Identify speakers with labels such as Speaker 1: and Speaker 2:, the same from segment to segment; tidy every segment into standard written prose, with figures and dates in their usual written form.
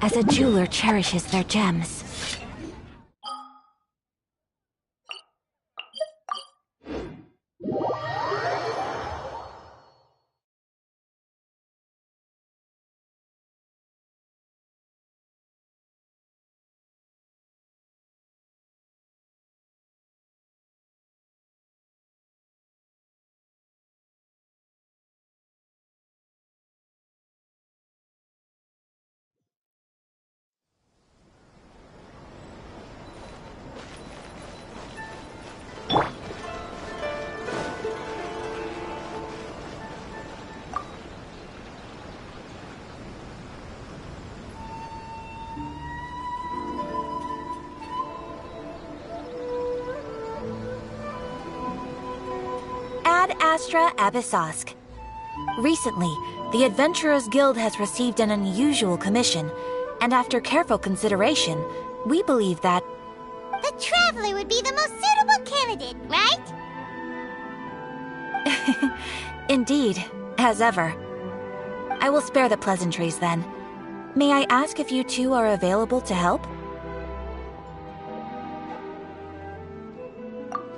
Speaker 1: as a jeweler cherishes their gems. Ad Astra Abyssosk. Recently, the Adventurers Guild has received an unusual commission, and after careful consideration, we believe that
Speaker 2: the Traveler would be the most suitable candidate, right?
Speaker 1: Indeed, as ever. I will spare the pleasantries then. May I ask if you two are available to help?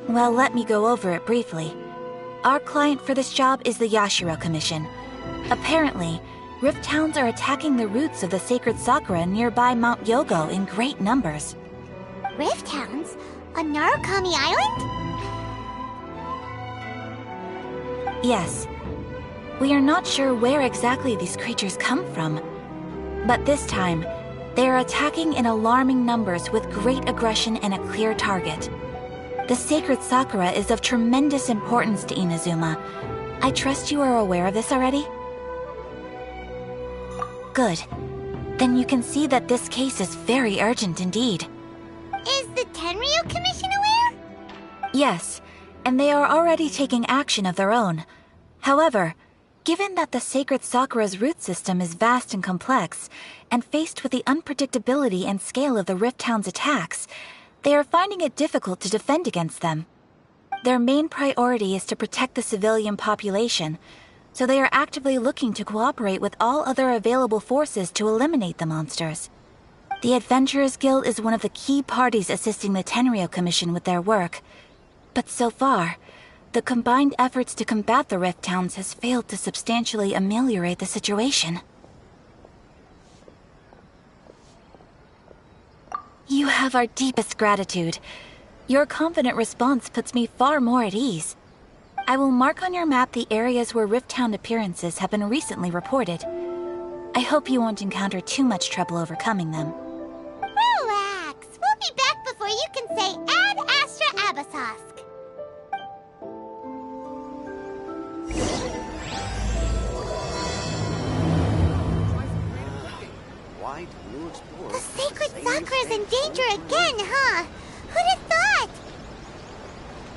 Speaker 1: Well, let me go over it briefly. Our client for this job is the Yashiro Commission. Apparently, Rift Towns are attacking the roots of the sacred sakura nearby Mount Yogo in great numbers.
Speaker 2: Rift Towns? On Narukami Island?
Speaker 1: Yes. We are not sure where exactly these creatures come from. But this time, they are attacking in alarming numbers with great aggression and a clear target. The sacred sakura is of tremendous importance to Inazuma. I trust you are aware of this already? Good. Then you can see that this case is very urgent indeed.
Speaker 2: Is the Tenryu Commission aware?
Speaker 1: Yes, and they are already taking action of their own. However, given that the sacred sakura's root system is vast and complex, and faced with the unpredictability and scale of the Rift Town's attacks, they are finding it difficult to defend against them. Their main priority is to protect the civilian population, so they are actively looking to cooperate with all other available forces to eliminate the monsters. The Adventurers Guild is one of the key parties assisting the Tenryu Commission with their work, but so far, the combined efforts to combat the Rift Towns has failed to substantially ameliorate the situation. You have our deepest gratitude. Your confident response puts me far more at ease. I will mark on your map the areas where Rift Town appearances have been recently reported. I hope you won't encounter too much trouble overcoming them.
Speaker 2: Relax. We'll be back before you can say Ad Astra Abyssosk. The sacred sakura's in danger again, huh? Who'd have thought?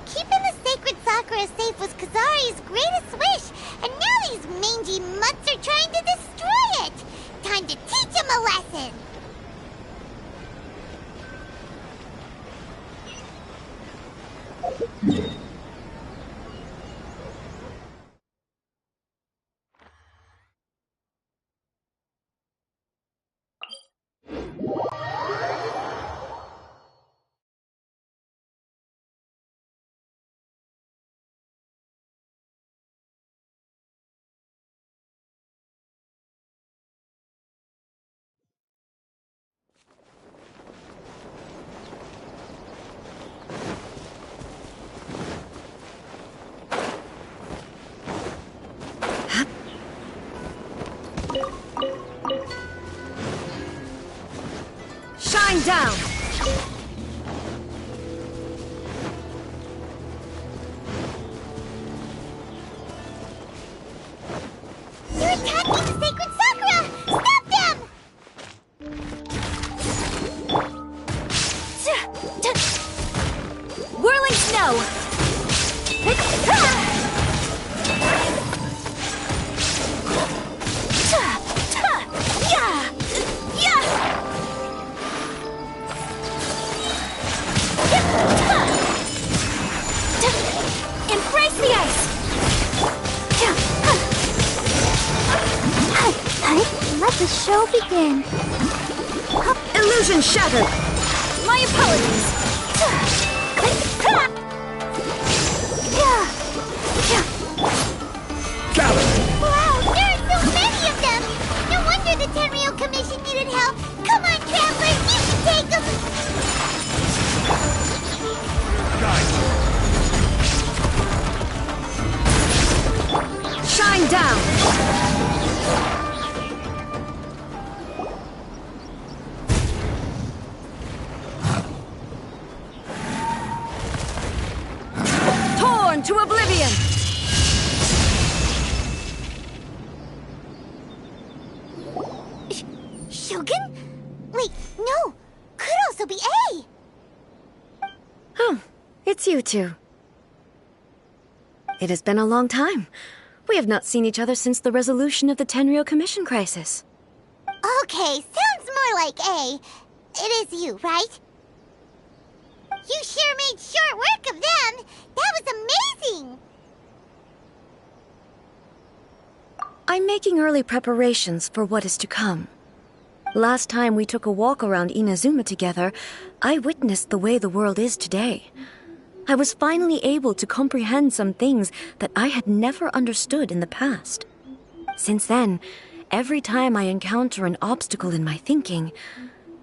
Speaker 2: Keeping the sacred sakura safe was Kazari's greatest wish, and now these mangy mutts are trying to destroy it! Time to teach him a lesson!
Speaker 3: Shine down!
Speaker 2: They're attacking the sacred sakura! Stop them!
Speaker 3: Whirling snow!
Speaker 1: Embrace the ice!
Speaker 2: Let the show begin.
Speaker 3: Illusion shattered! My apologies!
Speaker 4: Gather!
Speaker 2: Wow, there are so many of them! No wonder the Tenryou Commission needed help! Come on, Travelers, you can take them!
Speaker 3: Shine down! Torn to oblivion!
Speaker 2: Shogun? Wait, no! Could also be A!
Speaker 3: Oh, it's you two. It has been a long time. We have not seen each other since the resolution of the Tenryou Commission crisis.
Speaker 2: Okay, sounds more like A. It is you, right? You sure made short work of them! That was amazing!
Speaker 3: I'm making early preparations for what is to come. Last time we took a walk around Inazuma together, I witnessed the way the world is today. I was finally able to comprehend some things that I had never understood in the past. Since then, every time I encounter an obstacle in my thinking,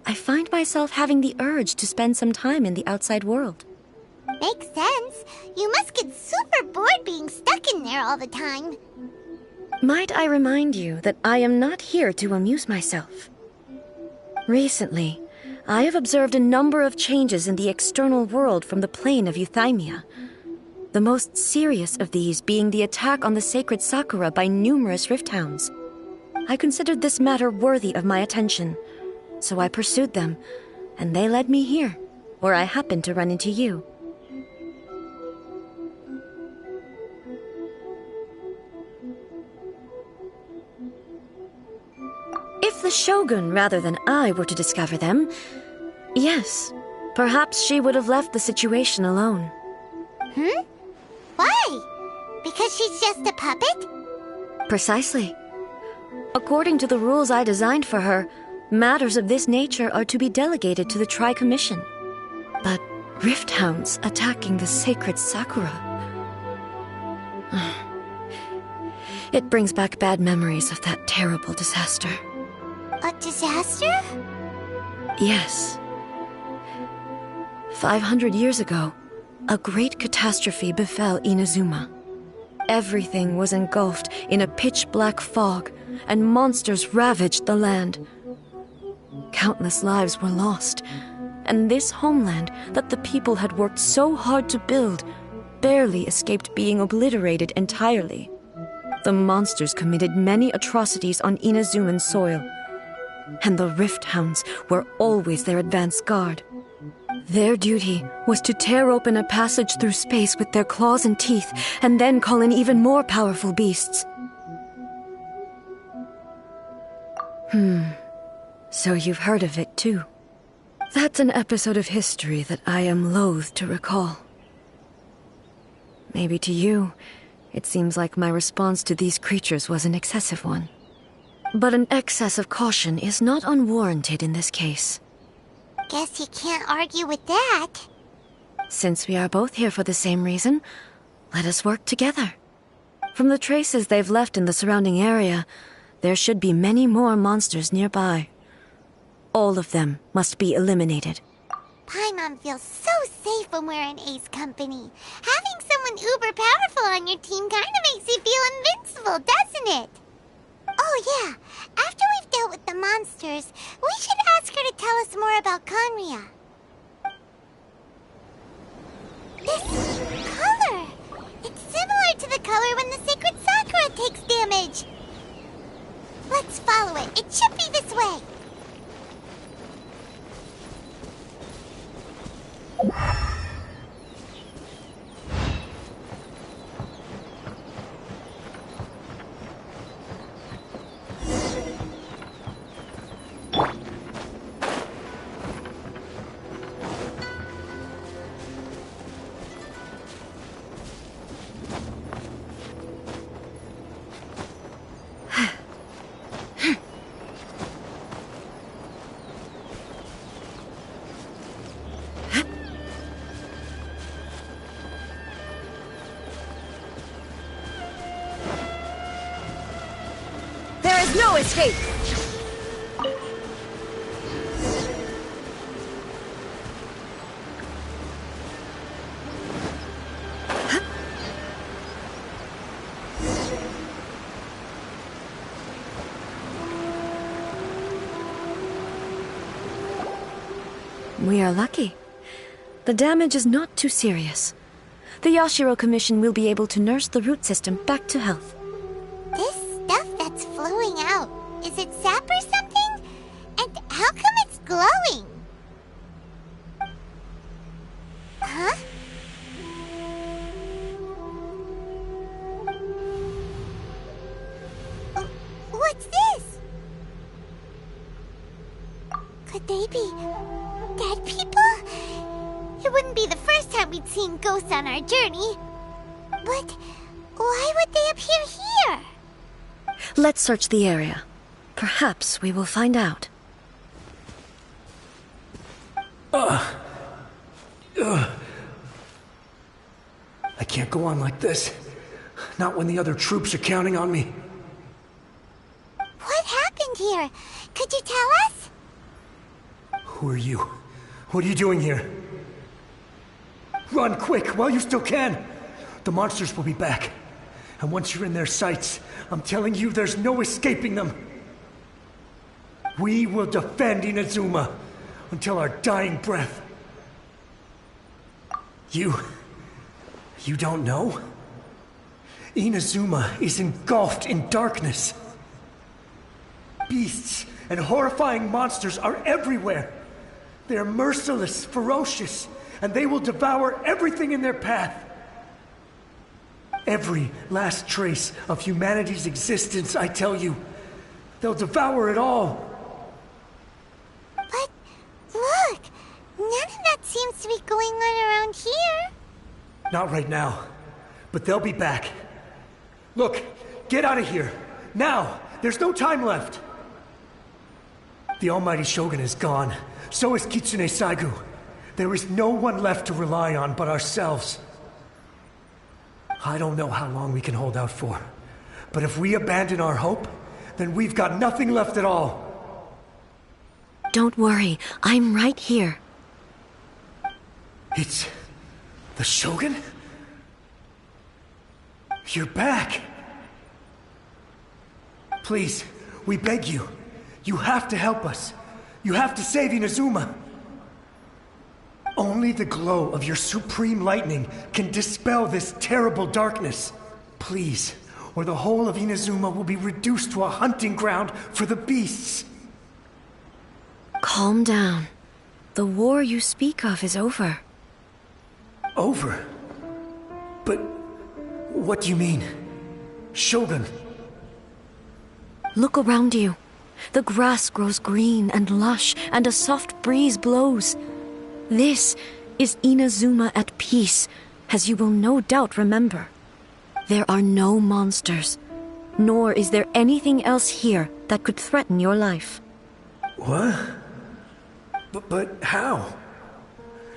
Speaker 3: I find myself having the urge to spend some time in the outside world.
Speaker 2: Makes sense. You must get super bored being stuck in there all the time.
Speaker 3: Might I remind you that I am not here to amuse myself? Recently, I have observed a number of changes in the external world from the plane of Euthymia. The most serious of these being the attack on the sacred Sakura by numerous rift hounds. I considered this matter worthy of my attention, so I pursued them, and they led me here, where I happened to run into you. If the Shogun rather than I were to discover them, yes, perhaps she would have left the situation alone.
Speaker 2: Why? Because she's just a puppet?
Speaker 3: Precisely. According to the rules I designed for her, matters of this nature are to be delegated to the Tri-Commission. But rift hounds attacking the sacred Sakura... It brings back bad memories of that terrible disaster.
Speaker 2: A disaster?
Speaker 3: Yes. 500 years ago, a great catastrophe befell Inazuma. Everything was engulfed in a pitch-black fog, and monsters ravaged the land. Countless lives were lost, and this homeland that the people had worked so hard to build barely escaped being obliterated entirely. The monsters committed many atrocities on Inazuman soil, and the Rift Hounds were always their advance guard. Their duty was to tear open a passage through space with their claws and teeth, and then call in even more powerful beasts. So you've heard of it too. That's an episode of history that I am loath to recall. Maybe to you, it seems like my response to these creatures was an excessive one. But an excess of caution is not unwarranted in this case.
Speaker 2: Guess you can't argue with that.
Speaker 3: Since we are both here for the same reason, let us work together. From the traces they've left in the surrounding area, there should be many more monsters nearby. All of them must be eliminated.
Speaker 2: Paimon feels so safe when we're in Ace company. Having someone uber powerful on your team kinda makes you feel invincible, doesn't it? Oh yeah, after we've dealt with the monsters, we should ask her to tell us more about Conria. This color! It's similar to the color when the sacred Sakura takes damage. Let's follow it. It should be this way.
Speaker 3: escape! We are lucky. The damage is not too serious. The Yashiro Commission will be able to nurse the root system back to health.
Speaker 2: This stuff that's flowing out, is it sap or something? And how come it's glowing? Huh? What's this? Could they be dead people? It wouldn't be the first time we'd seen ghosts on our journey. But why would they appear here?
Speaker 3: Let's search the area. Perhaps we will find out.
Speaker 4: I can't go on like this. Not when the other troops are counting on me.
Speaker 2: What happened here? Could you tell us?
Speaker 4: Who are you? What are you doing here? Run quick while you still can! The monsters will be back. And once you're in their sights, I'm telling you there's no escaping them. We will defend Inazuma until our dying breath. You don't know? Inazuma is engulfed in darkness. Beasts and horrifying monsters are everywhere. They are merciless, ferocious, and they will devour everything in their path. Every last trace of humanity's existence, I tell you. They'll devour it all.
Speaker 2: But look, none of that seems to be going on around here.
Speaker 4: Not right now, but they'll be back. Look, get out of here. Now! There's no time left! The almighty Shogun is gone. So is Kitsune Saigu. There is no one left to rely on but ourselves. I don't know how long we can hold out for. But if we abandon our hope, then we've got nothing left at all.
Speaker 3: Don't worry, I'm right here.
Speaker 4: It's the Shogun? You're back! Please, we beg you. You have to help us. You have to save Inazuma. Only the glow of your supreme lightning can dispel this terrible darkness. Please, or the whole of Inazuma will be reduced to a hunting ground for the beasts.
Speaker 3: Calm down. The war you speak of is over.
Speaker 4: Over? But what do you mean? Shogun?
Speaker 3: Look around you. The grass grows green and lush, and a soft breeze blows. This is Inazuma at peace, as you will no doubt remember. There are no monsters, nor is there anything else here that could threaten your life.
Speaker 4: What? But how?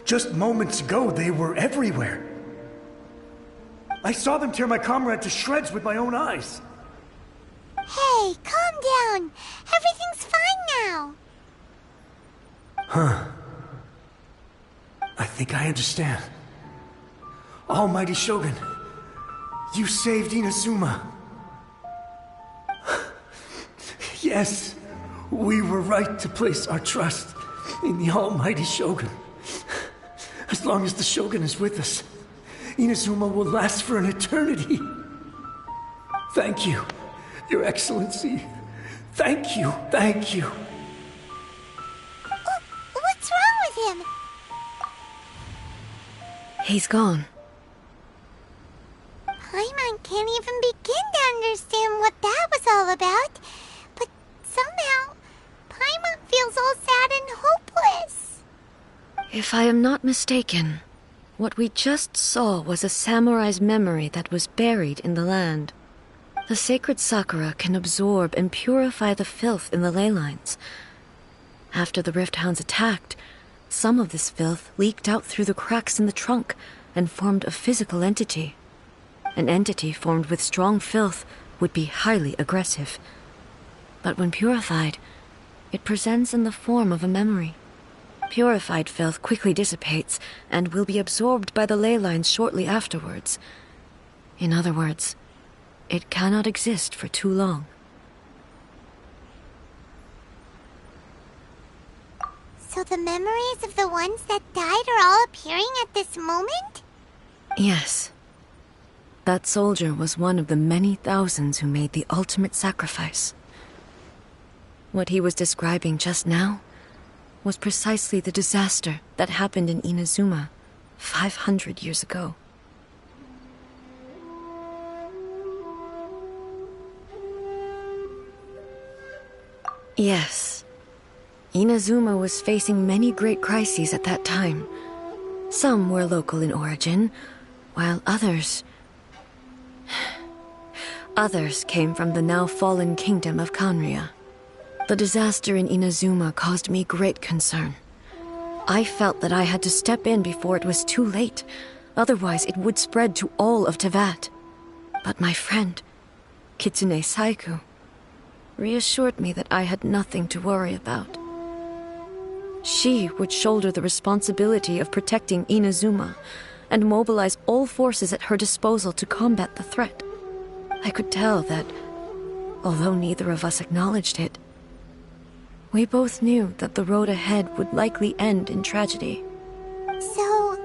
Speaker 4: Just moments ago, they were everywhere. I saw them tear my comrade to shreds with my own eyes.
Speaker 2: Hey, calm down. Everything's fine now.
Speaker 4: Huh. I think I understand. Almighty Shogun, you saved Inazuma. Yes, we were right to place our trust in the Almighty Shogun. As long as the Shogun is with us, Inazuma will last for an eternity. Thank you, Your Excellency. Thank you, thank you.
Speaker 2: What's wrong with him?
Speaker 3: He's gone.
Speaker 2: Paimon can't even begin to understand what that was all about. But somehow, Paimon feels all sad and hopeless.
Speaker 3: If I am not mistaken, what we just saw was a samurai's memory that was buried in the land. The sacred sakura can absorb and purify the filth in the ley lines. After the Rift Hounds attacked, some of this filth leaked out through the cracks in the trunk and formed a physical entity. An entity formed with strong filth would be highly aggressive. But when purified, it presents in the form of a memory. Purified filth quickly dissipates and will be absorbed by the ley lines shortly afterwards. In other words, it cannot exist for too long.
Speaker 2: So the memories of the ones that died are all appearing at this moment?
Speaker 3: Yes. That soldier was one of the many thousands who made the ultimate sacrifice. What he was describing just now was precisely the disaster that happened in Inazuma 500 years ago. Yes. Inazuma was facing many great crises at that time. Some were local in origin, while others came from the now fallen kingdom of Kanria. The disaster in Inazuma caused me great concern. I felt that I had to step in before it was too late, otherwise it would spread to all of Teyvat. But my friend, Kitsune Saiku, reassured me that I had nothing to worry about. She would shoulder the responsibility of protecting Inazuma and mobilize all forces at her disposal to combat the threat. I could tell that, although neither of us acknowledged it, we both knew that the road ahead would likely end in tragedy.
Speaker 2: So,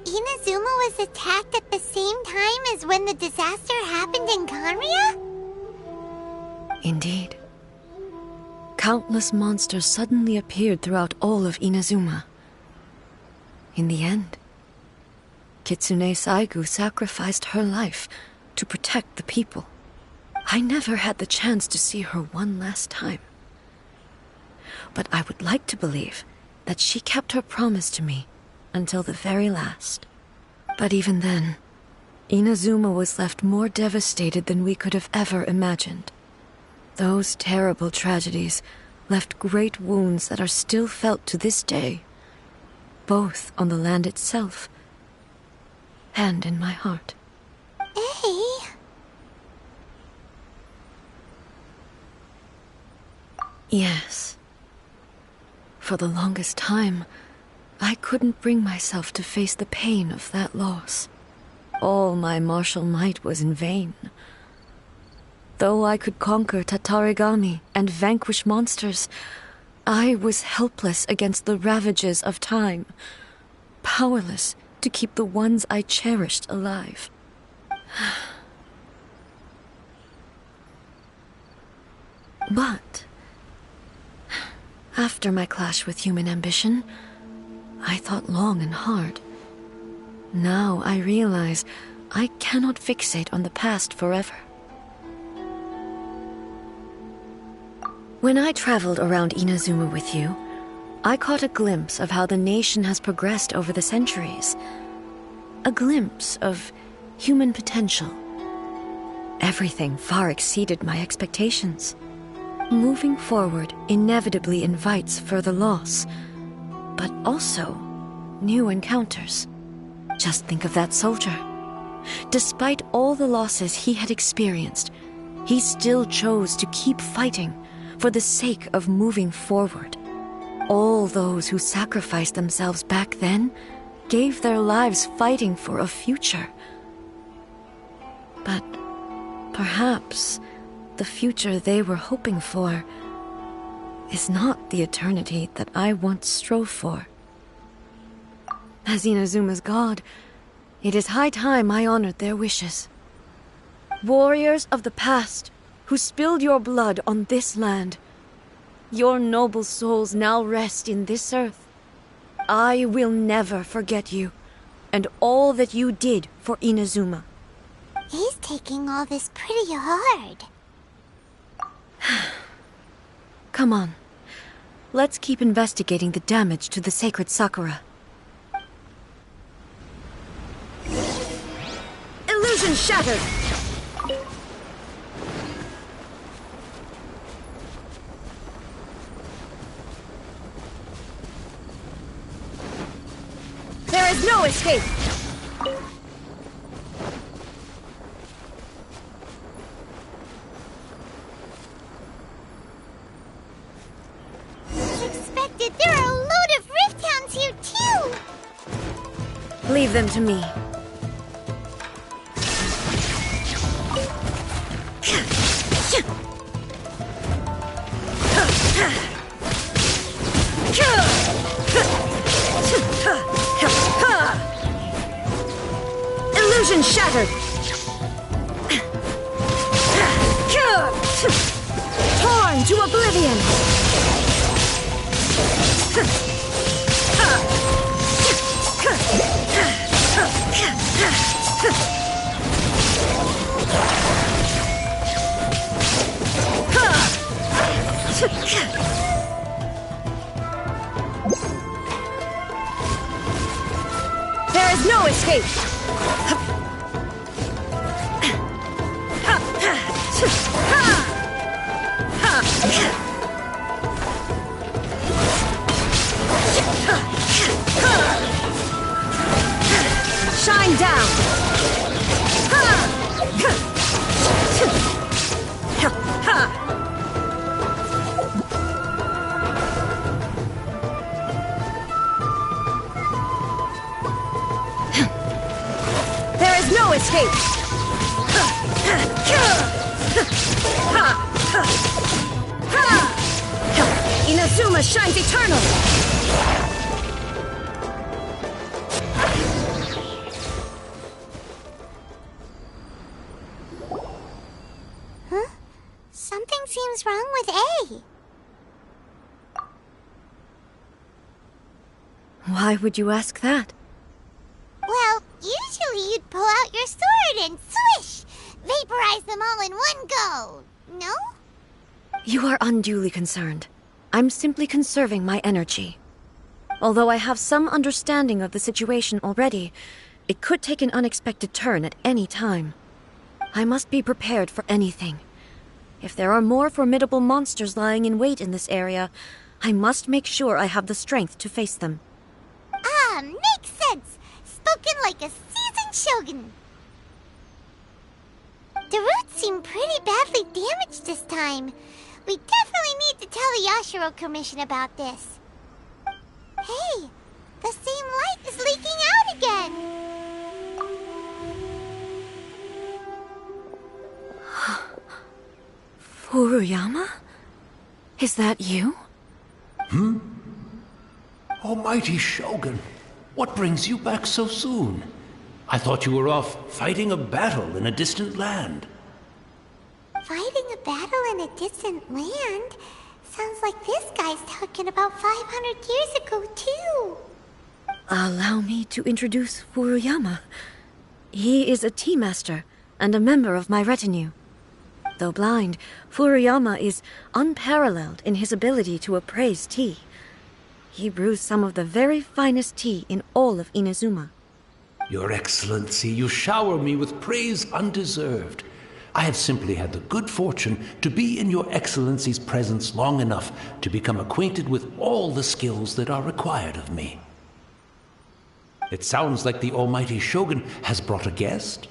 Speaker 2: Inazuma was attacked at the same time as when the disaster happened in Kanria?
Speaker 3: Indeed. Countless monsters suddenly appeared throughout all of Inazuma. In the end, Kitsune Saigu sacrificed her life to protect the people. I never had the chance to see her one last time. But I would like to believe that she kept her promise to me until the very last. But even then, Inazuma was left more devastated than we could have ever imagined. Those terrible tragedies left great wounds that are still felt to this day, both on the land itself and in my heart.
Speaker 2: Hey.
Speaker 3: Yes. For the longest time, I couldn't bring myself to face the pain of that loss. All my martial might was in vain. Though I could conquer Tatarigami and vanquish monsters, I was helpless against the ravages of time, powerless to keep the ones I cherished alive. But after my clash with human ambition, I thought long and hard. Now I realize I cannot fixate on the past forever. When I traveled around Inazuma with you, I caught a glimpse of how the nation has progressed over the centuries. A glimpse of human potential. Everything far exceeded my expectations. Moving forward inevitably invites further loss, but also new encounters. Just think of that soldier. Despite all the losses he had experienced, he still chose to keep fighting for the sake of moving forward. All those who sacrificed themselves back then gave their lives fighting for a future. But perhaps the future they were hoping for is not the eternity that I once strove for. As Inazuma's god, it is high time I honored their wishes. Warriors of the past, who spilled your blood on this land, your noble souls now rest in this earth. I will never forget you, and all that you did for Inazuma.
Speaker 2: He's taking all this pretty hard.
Speaker 3: Come on. Let's keep investigating the damage to the sacred Sakura. Illusion shattered! There is no escape!
Speaker 2: expected. There are a load of Rift Hounds here, too!
Speaker 3: Leave them to me. Illusion shattered! Torn to oblivion! There is no escape! Shine down! There is no escape! Inazuma shines eternal!
Speaker 2: Huh? Something seems wrong with A.
Speaker 3: Why would you ask that?
Speaker 2: Well, usually you'd pull out your sword and swish! Vaporize them all in one go, no?
Speaker 3: You are unduly concerned. I'm simply conserving my energy. Although I have some understanding of the situation already, it could take an unexpected turn at any time. I must be prepared for anything. If there are more formidable monsters lying in wait in this area, I must make sure I have the strength to face them.
Speaker 2: Ah, makes sense! Spoken like a seasoned shogun. The roots seem pretty badly damaged this time. We definitely need to tell the Yashiro Commission about this. Hey, the same light is leaking out again!
Speaker 3: Furuyama? Is that you?
Speaker 5: Almighty Shogun, what brings you back so soon? I thought you were off fighting a battle in a distant land.
Speaker 2: Fighting a battle in a distant land? Sounds like this guy's talking about 500 years ago, too.
Speaker 3: Allow me to introduce Furuyama. He is a tea master and a member of my retinue. Though blind, Furuyama is unparalleled in his ability to appraise tea. He brews some of the very finest tea in all of Inazuma.
Speaker 5: Your Excellency, you shower me with praise undeserved. I have simply had the good fortune to be in Your Excellency's presence long enough to become acquainted with all the skills that are required of me. It sounds like the Almighty Shogun has brought a guest.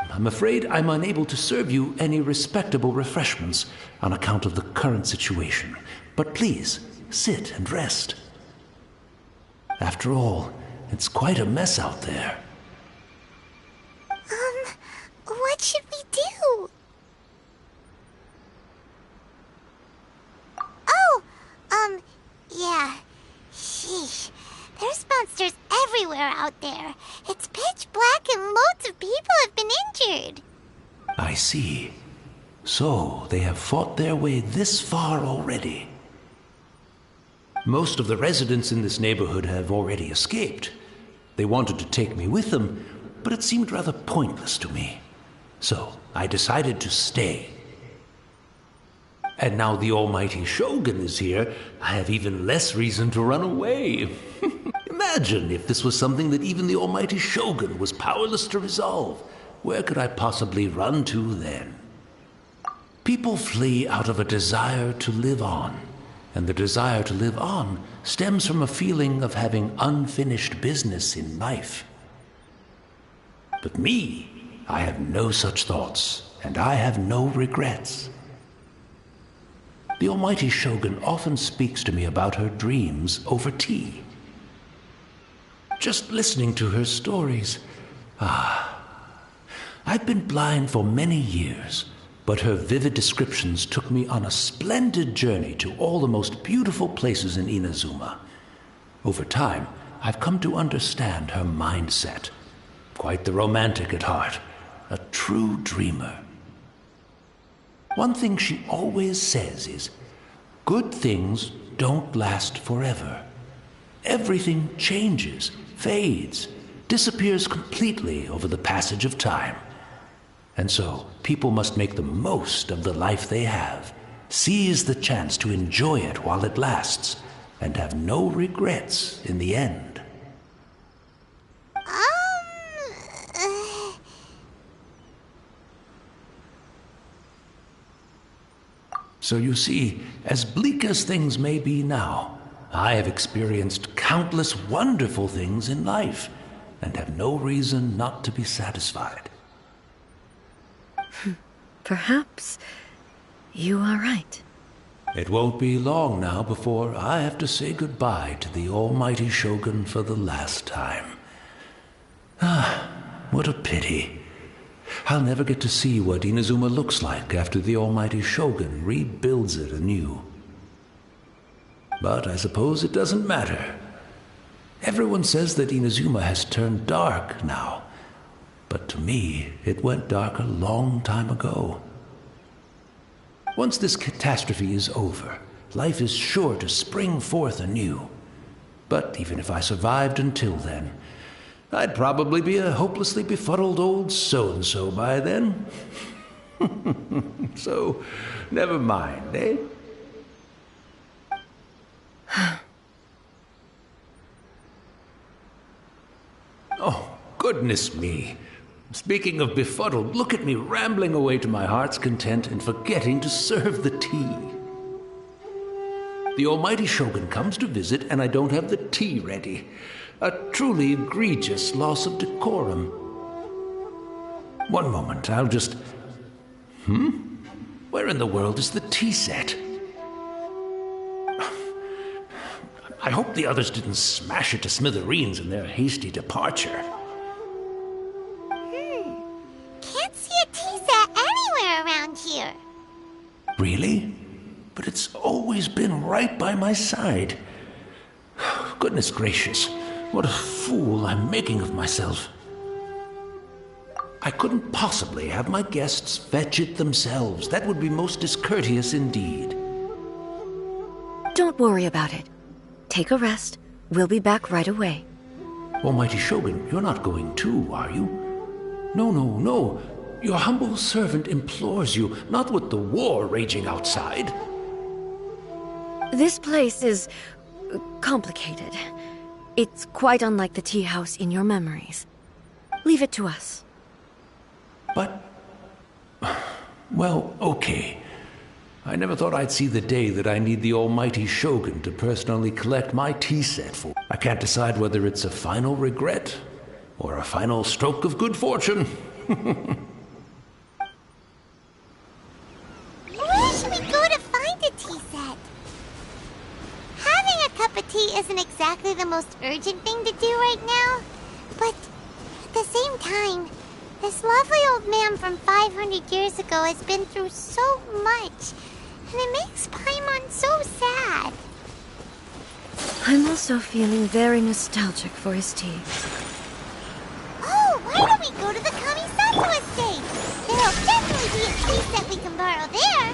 Speaker 5: I'm afraid I'm unable to serve you any respectable refreshments on account of the current situation. But please, sit and rest. After all, it's quite a mess out there.
Speaker 2: What should we do? Oh, yeah. Sheesh. There's monsters everywhere out there. It's pitch black and loads of people have been injured.
Speaker 5: I see. So, they have fought their way this far already. Most of the residents in this neighborhood have already escaped. They wanted to take me with them, but it seemed rather pointless to me. So, I decided to stay. And now the Almighty Shogun is here, I have even less reason to run away. Imagine if this was something that even the Almighty Shogun was powerless to resolve. Where could I possibly run to then? People flee out of a desire to live on. And the desire to live on stems from a feeling of having unfinished business in life. But me, I have no such thoughts, and I have no regrets. the almighty Shogun often speaks to me about her dreams over tea. Just listening to her stories. I've been blind for many years, but her vivid descriptions took me on a splendid journey to all the most beautiful places in Inazuma. Over time, I've come to understand her mindset. Quite the romantic at heart, a true dreamer. One thing she always says is, good things don't last forever. Everything changes, fades, disappears completely over the passage of time. And so, people must make the most of the life they have, seize the chance to enjoy it while it lasts, and have no regrets in the end. So you see, as bleak as things may be now, I have experienced countless wonderful things in life, and have no reason not to be satisfied.
Speaker 3: Perhaps you are right.
Speaker 5: It won't be long now before I have to say goodbye to the almighty Shogun for the last time. What a pity. I'll never get to see what Inazuma looks like after the almighty Shogun rebuilds it anew. But I suppose it doesn't matter. Everyone says that Inazuma has turned dark now, but to me, it went dark a long time ago. Once this catastrophe is over, life is sure to spring forth anew. But even if I survived until then, I'd probably be a hopelessly befuddled old so-and-so by then. So, never mind, eh? Oh, goodness me. Speaking of befuddled, look at me rambling away to my heart's content and forgetting to serve the tea. The almighty Shogun comes to visit and I don't have the tea ready. A truly egregious loss of decorum. One moment, I'll just... Where in the world is the tea set? I hope the others didn't smash it to smithereens in their hasty departure.
Speaker 2: Can't see a tea set anywhere around here.
Speaker 5: Really? But it's always been right by my side. Goodness gracious, what a fool I'm making of myself. I couldn't possibly have my guests fetch it themselves. That would be most discourteous indeed.
Speaker 3: Don't worry about it. Take a rest. We'll be back right away.
Speaker 5: Almighty Shogun, you're not going too, are you? No. Your humble servant implores you, not with the war raging outside.
Speaker 3: This place is complicated. It's quite unlike the tea house in your memories. Leave it to us.
Speaker 5: But... well, okay. I never thought I'd see the day that I need the almighty Shogun to personally collect my tea set for. I can't decide whether it's a final regret or a final stroke of good fortune.
Speaker 2: Where should we go to find a tea set? Having a cup of tea isn't exactly the most urgent thing to do right now, but at the same time, this lovely old man from 500 years ago has been through so much, and it makes Paimon so sad.
Speaker 3: I'm also feeling very nostalgic for his tea.
Speaker 2: Oh, why don't we go to the Kamisato estate? There'll definitely be a tea set we can borrow there.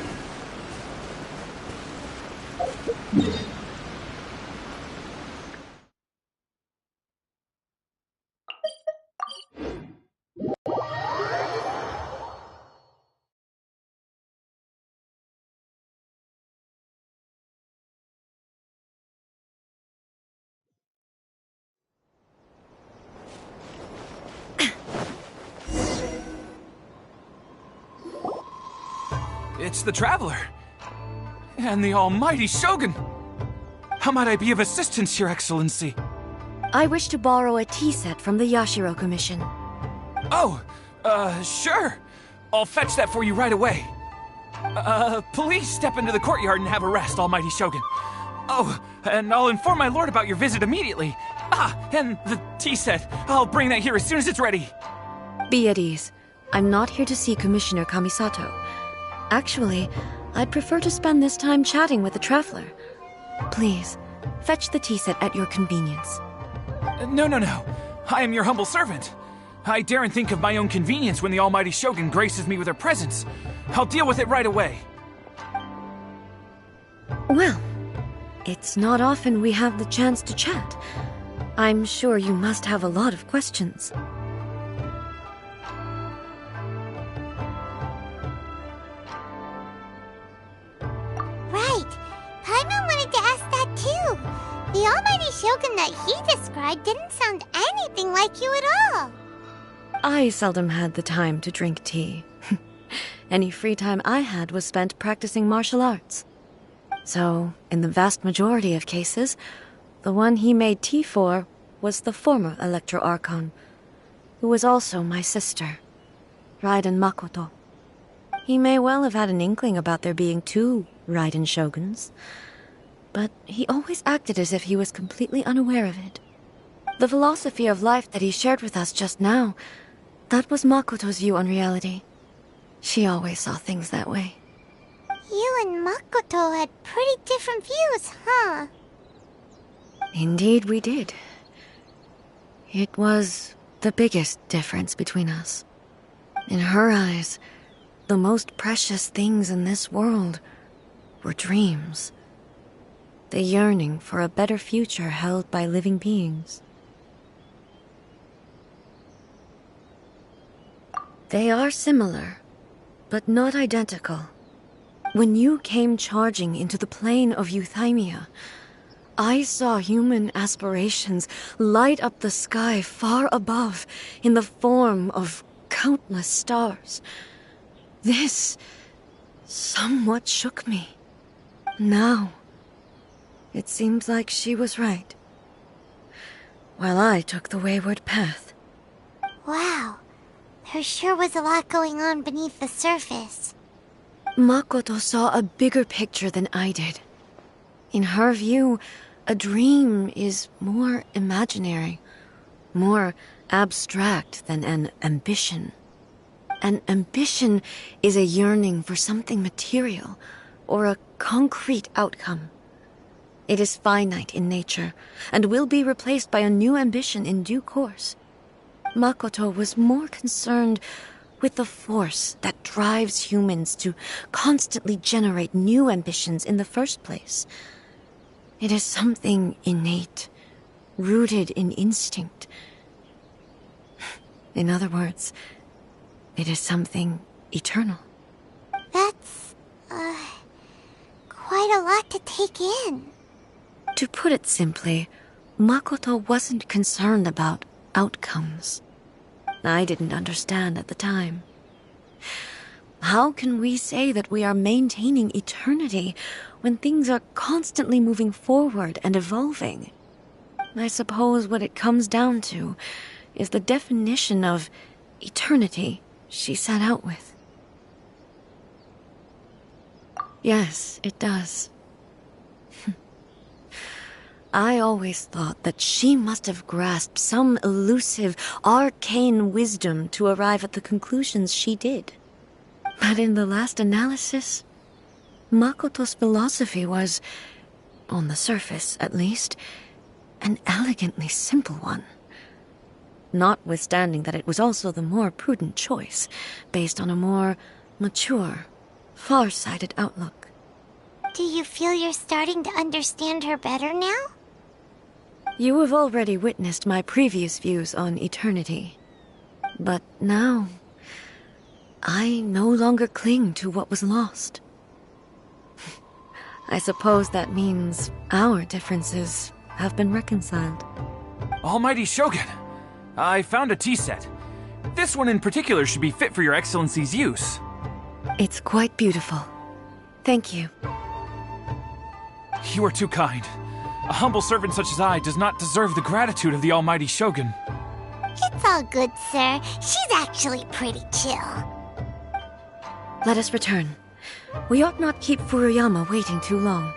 Speaker 6: It's the Traveler. And the almighty Shogun. How might I be of assistance, Your Excellency?
Speaker 3: I wish to borrow a tea set from the Yashiro Commission.
Speaker 6: Oh, sure. I'll fetch that for you right away. Please step into the courtyard and have a rest, Almighty Shogun. Oh, and I'll inform my lord about your visit immediately. Ah, and the tea set. I'll bring that here as soon as it's ready.
Speaker 3: Be at ease. I'm not here to see Commissioner Kamisato. Actually, I'd prefer to spend this time chatting with the traveler. Please, fetch the tea set at your convenience.
Speaker 6: No. I am your humble servant. I daren't think of my own convenience when the Almighty Shogun graces me with her presence. I'll deal with it right away.
Speaker 3: Well, it's not often we have the chance to chat. I'm sure you must have a lot of questions.
Speaker 2: Right. Paimon wanted to ask that too. The Almighty Shogun that he described didn't sound anything like you at all.
Speaker 3: I seldom had the time to drink tea. Any free time I had was spent practicing martial arts. So, in the vast majority of cases, the one he made tea for was the former Electro Archon, who was also my sister, Raiden Makoto. He may well have had an inkling about there being two Raiden Shoguns, but he always acted as if he was completely unaware of it. The philosophy of life that he shared with us just now, that was Makoto's view on reality. She always saw things that way.
Speaker 2: You and Makoto had pretty different views, huh?
Speaker 3: Indeed we did. It was the biggest difference between us. In her eyes, the most precious things in this world were dreams. The yearning for a better future held by living beings. They are similar, but not identical. When you came charging into the plane of Euthymia, I saw human aspirations light up the sky far above in the form of countless stars. This somewhat shook me. Now, it seems like she was right, while I took the wayward path.
Speaker 2: Wow. There sure was a lot going on beneath the surface.
Speaker 3: Makoto saw a bigger picture than I did. In her view, a dream is more imaginary, more abstract than an ambition. An ambition is a yearning for something material, or a concrete outcome. It is finite in nature, and will be replaced by a new ambition in due course. Makoto was more concerned with the force that drives humans to constantly generate new ambitions in the first place. It is something innate, rooted in instinct. In other words, it is something eternal.
Speaker 2: That's, quite a lot to take in.
Speaker 3: To put it simply, Makoto wasn't concerned about outcomes. I didn't understand at the time. How can we say that we are maintaining eternity when things are constantly moving forward and evolving? I suppose what it comes down to is the definition of eternity she set out with. Yes, it does. I always thought that she must have grasped some elusive, arcane wisdom to arrive at the conclusions she did. But in the last analysis, Makoto's philosophy was, on the surface at least, an elegantly simple one. Notwithstanding that it was also the more prudent choice, based on a more mature, far-sighted outlook.
Speaker 2: Do you feel you're starting to understand her better now?
Speaker 3: You have already witnessed my previous views on eternity. But now, I no longer cling to what was lost. I suppose that means our differences have been reconciled.
Speaker 6: Almighty Shogun, I found a tea set. This one in particular should be fit for your Excellency's use.
Speaker 3: It's quite beautiful. Thank you.
Speaker 6: You are too kind. A humble servant such as I does not deserve the gratitude of the Almighty Shogun.
Speaker 2: It's all good, sir. She's actually pretty chill.
Speaker 3: Let us return. We ought not keep Furuyama waiting too long.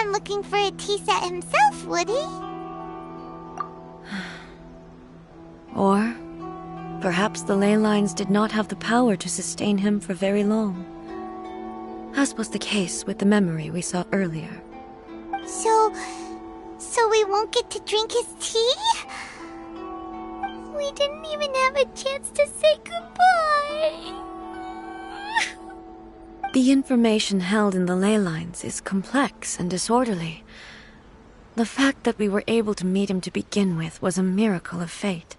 Speaker 2: Looking for a tea set himself, would he?
Speaker 3: Or perhaps the ley lines did not have the power to sustain him for very long, as was the case with the memory we saw earlier.
Speaker 2: So we won't get to drink his tea? We didn't even have a chance to say goodbye.
Speaker 3: The information held in the ley lines is complex and disorderly. The fact that we were able to meet him to begin with was a miracle of fate.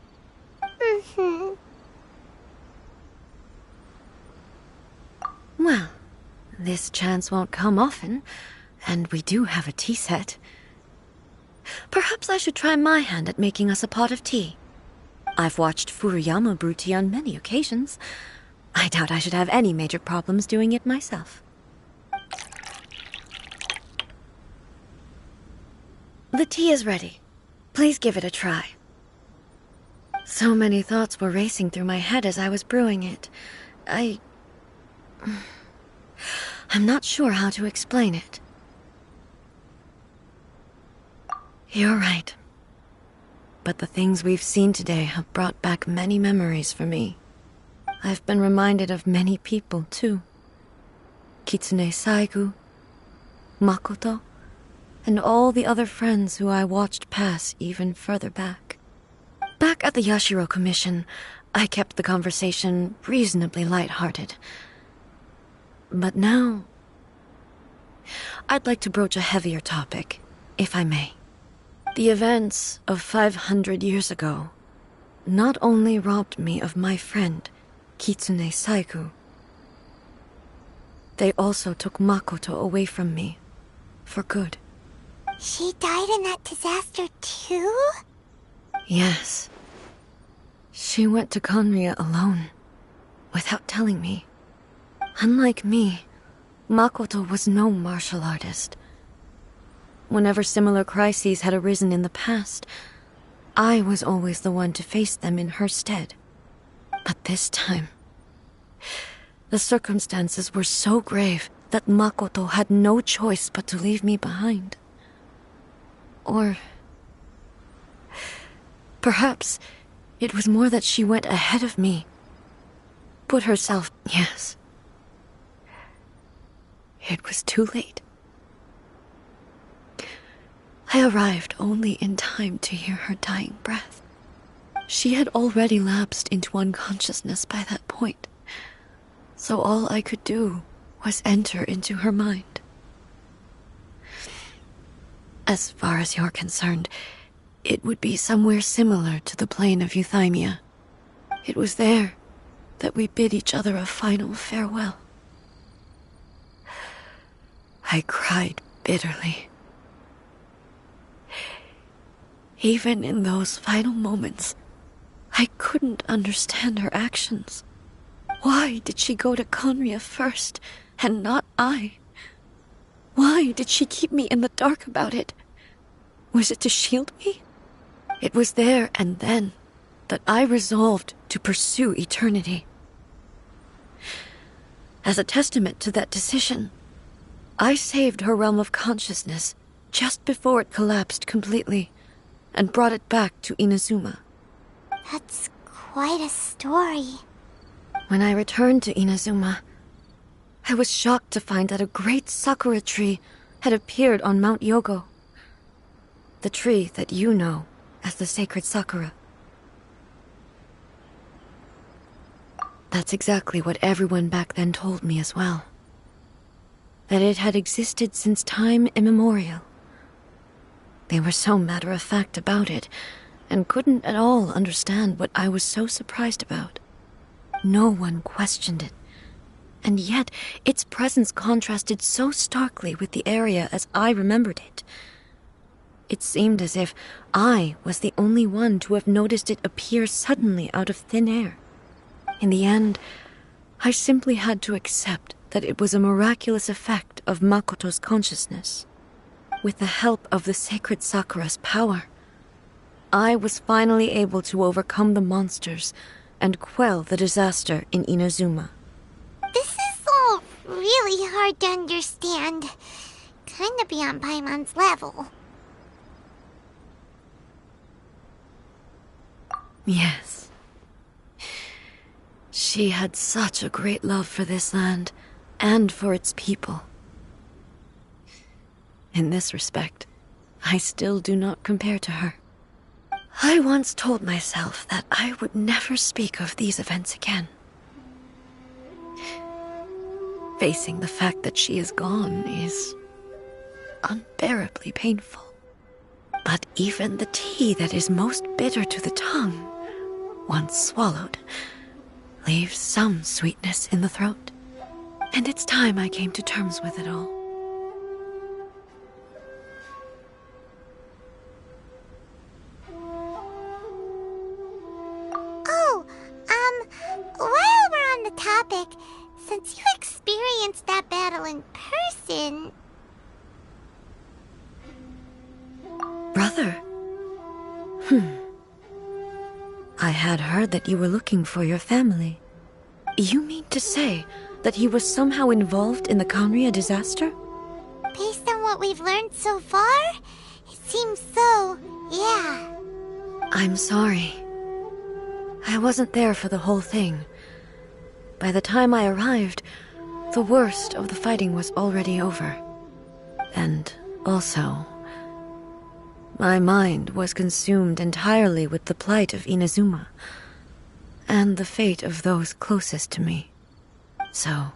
Speaker 3: Well, this chance won't come often, and we do have a tea set. Perhaps I should try my hand at making us a pot of tea. I've watched Furuyama brew tea on many occasions. I doubt I should have any major problems doing it myself. The tea is ready. Please give it a try. So many thoughts were racing through my head as I was brewing it. I'm not sure how to explain it. You're right. But the things we've seen today have brought back many memories for me. I've been reminded of many people, too. Kitsune Saigu, Makoto, and all the other friends who I watched pass even further back. Back at the Yashiro Commission, I kept the conversation reasonably lighthearted. But now, I'd like to broach a heavier topic, if I may. The events of 500 years ago not only robbed me of my friend, Kitsune Saigu, they also took Makoto away from me, for good.
Speaker 2: She died in that disaster too?
Speaker 3: Yes. She went to Conria alone, without telling me. Unlike me, Makoto was no martial artist. Whenever similar crises had arisen in the past, I was always the one to face them in her stead. But this time, the circumstances were so grave that Makoto had no choice but to leave me behind. Or perhaps it was more that she went ahead of me. Put herself... Yes. It was too late. I arrived only in time to hear her dying breath. She had already lapsed into unconsciousness by that point, so all I could do was enter into her mind. As far as you're concerned, it would be somewhere similar to the plane of Euthymia. It was there that we bid each other a final farewell. I cried bitterly. Even in those final moments, I couldn't understand her actions. Why did she go to Conria first, and not I? Why did she keep me in the dark about it? Was it to shield me? It was there and then that I resolved to pursue eternity. As a testament to that decision, I saved her realm of consciousness just before it collapsed completely, and brought it back to Inazuma.
Speaker 2: That's quite a story.
Speaker 3: When I returned to Inazuma, I was shocked to find that a great sakura tree had appeared on Mount Yogo. The tree that you know as the sacred sakura. That's exactly what everyone back then told me as well. That it had existed since time immemorial. They were so matter-of-fact about it, and couldn't at all understand what I was so surprised about. No one questioned it, and yet its presence contrasted so starkly with the area as I remembered it. It seemed as if I was the only one to have noticed it appear suddenly out of thin air. In the end, I simply had to accept that it was a miraculous effect of Makoto's consciousness. With the help of the sacred Sakura's power, I was finally able to overcome the monsters and quell the disaster in Inazuma.
Speaker 2: This is all really hard to understand. Kinda beyond Paimon's level.
Speaker 3: Yes. She had such a great love for this land, and for its people. In this respect, I still do not compare to her. I once told myself that I would never speak of these events again. Facing the fact that she is gone is unbearably painful. But even the tea that is most bitter to the tongue, once swallowed, leaves some sweetness in the throat. And it's time I came to terms with it all.
Speaker 2: Oh, while we're on the topic, since you experienced that battle in person...
Speaker 3: Brother? I had heard that you were looking for your family. You mean to say that he was somehow involved in the Kanria disaster?
Speaker 2: Based on what we've learned so far, it seems so, yeah.
Speaker 3: I'm sorry. I wasn't there for the whole thing. By the time I arrived, the worst of the fighting was already over. And also, my mind was consumed entirely with the plight of Inazuma, and the fate of those closest to me. So,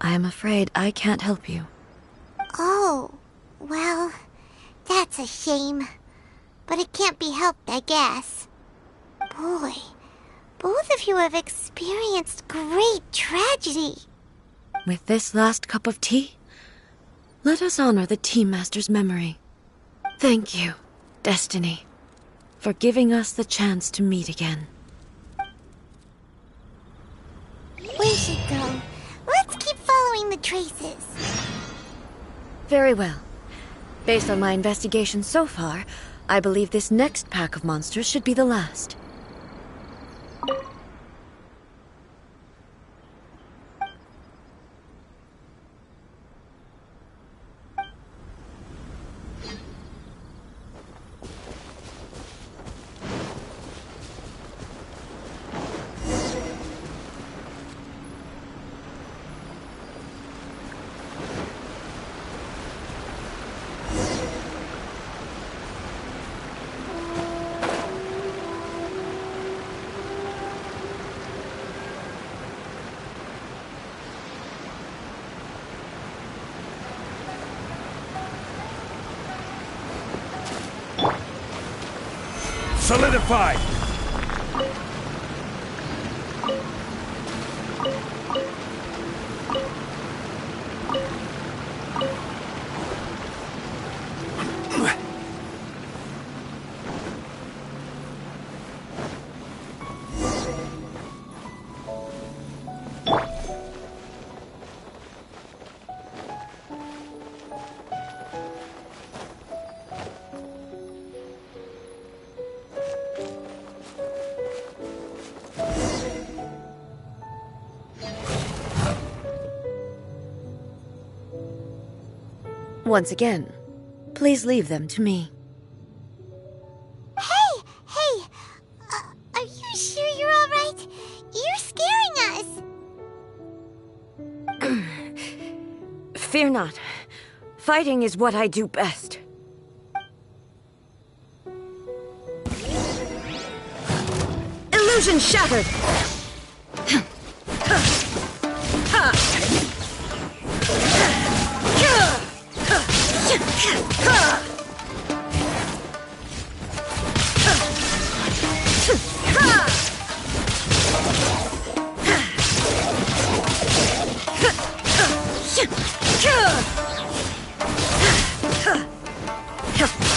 Speaker 3: I am afraid I can't help you.
Speaker 2: Oh, well, that's a shame. But it can't be helped, I guess. Boy, both of you have experienced great tragedy.
Speaker 3: With this last cup of tea, let us honor the Tea Master's memory. Thank you, Destiny, for giving us the chance to meet again.
Speaker 2: We should go. Let's keep following the traces.
Speaker 3: Very well. Based on my investigation so far, I believe this next pack of monsters should be the last.
Speaker 7: Solidified!
Speaker 3: Once again, please leave them to me.
Speaker 2: Hey! Are you sure you're all right? You're scaring us!
Speaker 3: not. Fighting is what I do best. Illusion shattered!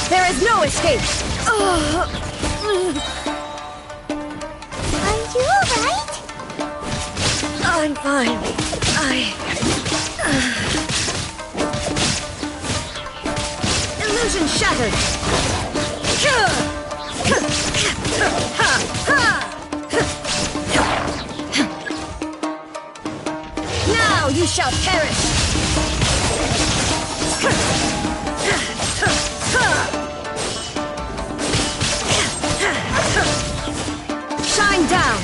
Speaker 3: There is no escape!
Speaker 2: Are you alright?
Speaker 3: I'm fine. Illusion shattered! Now you shall perish! Shine down!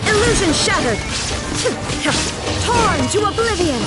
Speaker 3: Illusion shattered! Torn to oblivion!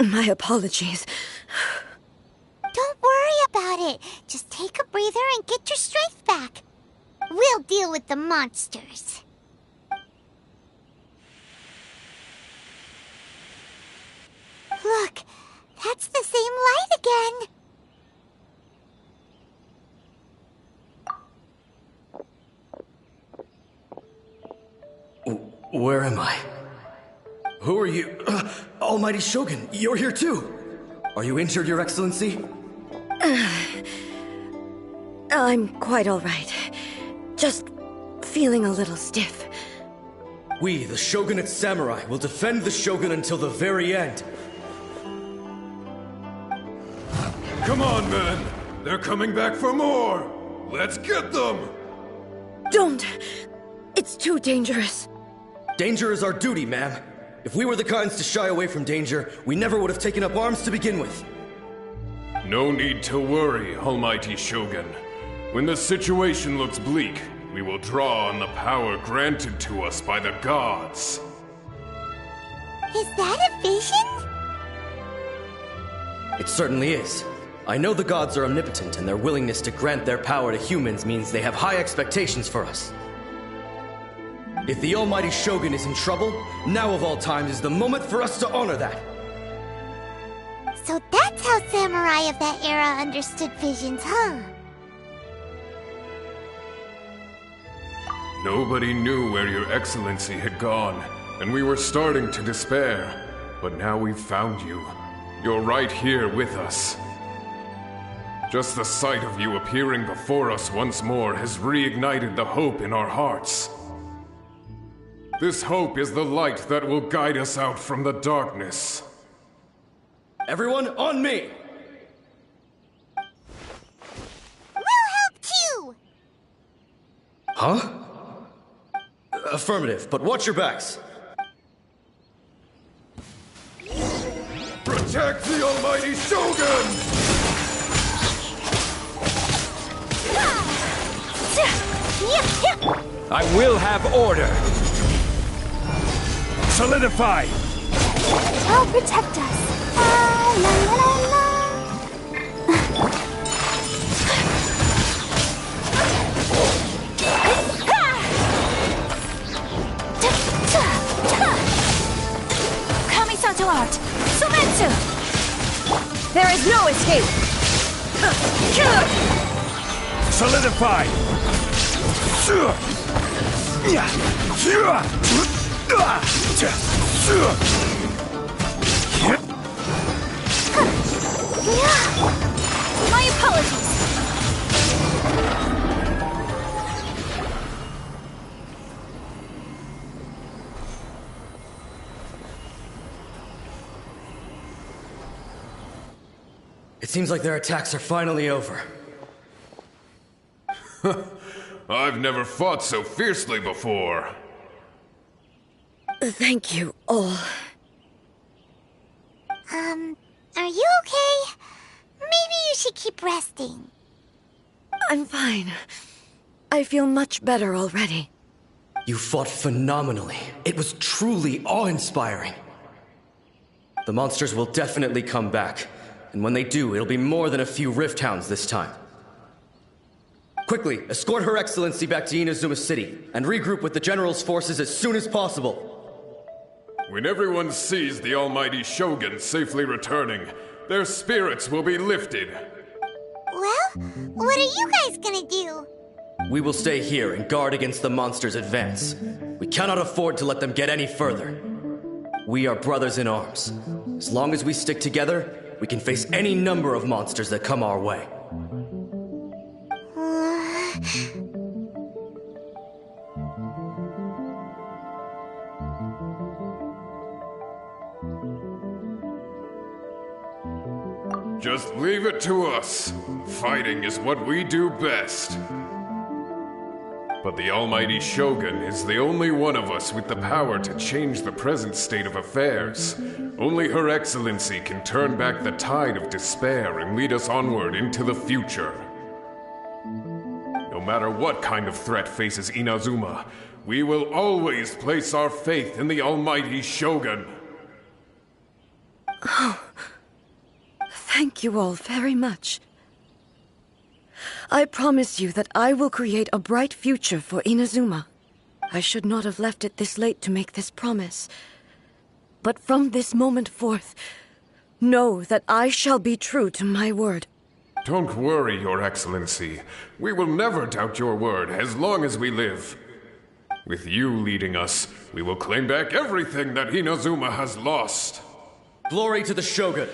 Speaker 3: My apologies.
Speaker 2: Don't worry about it. Just take a breather and get your strength back. We'll deal with the monsters. Look, that's the same light again.
Speaker 7: Where am I? Who are you? Almighty Shogun, you're here too! Are you injured, Your Excellency?
Speaker 3: I'm quite all right. Just feeling a little stiff.
Speaker 7: We, the Shogunate Samurai, will defend the Shogun until the very end.
Speaker 8: Come on, men! They're coming back for more! Let's get them!
Speaker 3: Don't! It's too dangerous.
Speaker 7: Danger is our duty, ma'am. If we were the kinds to shy away from danger, we never would have taken up arms to begin with.
Speaker 8: No need to worry, Almighty Shogun. When the situation looks bleak, we will draw on the power granted to us by the gods.
Speaker 2: Is that a vision?
Speaker 7: It certainly is. I know the gods are omnipotent, and their willingness to grant their power to humans means they have high expectations for us. If the Almighty Shogun is in trouble, now of all times is the moment for us to honor that.
Speaker 2: So that's how samurai of that era understood visions, huh?
Speaker 8: Nobody knew where Your Excellency had gone, and we were starting to despair. But now we've found you. You're right here with us. Just the sight of you appearing before us once more has reignited the hope in our hearts. This hope is the light that will guide us out from the darkness.
Speaker 7: Everyone, on me!
Speaker 2: We'll help too!
Speaker 7: Huh? Affirmative, but watch your backs.
Speaker 8: Protect the Almighty Shogun!
Speaker 6: I will have order. Solidify!
Speaker 2: I'll protect us. La la la la.
Speaker 1: Kamisato art! Sumetsu!
Speaker 3: There is no escape!
Speaker 6: Solidify!
Speaker 7: It seems like their attacks are finally over.
Speaker 8: I've never fought so fiercely before.
Speaker 3: Thank you all.
Speaker 2: Are you okay? Maybe you should keep resting.
Speaker 3: I'm fine. I feel much better already.
Speaker 7: You fought phenomenally. It was truly awe-inspiring. The monsters will definitely come back. And when they do, it'll be more than a few Rift Hounds this time. Quickly, escort Her Excellency back to Inazuma City, and regroup with the General's forces as soon as possible.
Speaker 8: When everyone sees the almighty Shogun safely returning, their spirits will be lifted.
Speaker 2: Well, what are you guys gonna do?
Speaker 7: We will stay here and guard against the monsters' advance. We cannot afford to let them get any further. We are brothers in arms. As long as we stick together, we can face any number of monsters that come our way.
Speaker 8: Just leave it to us. Fighting is what we do best. But the almighty Shogun is the only one of us with the power to change the present state of affairs. Only Her Excellency can turn back the tide of despair and lead us onward into the future. No matter what kind of threat faces Inazuma, we will always place our faith in the almighty Shogun.
Speaker 3: Oh, thank you all very much. I promise you that I will create a bright future for Inazuma. I should not have left it this late to make this promise. But from this moment forth, know that I shall be true to my word.
Speaker 8: Don't worry, Your Excellency. We will never doubt your word as long as we live. With you leading us, we will claim back everything that Inazuma has lost.
Speaker 7: Glory to the Shogun!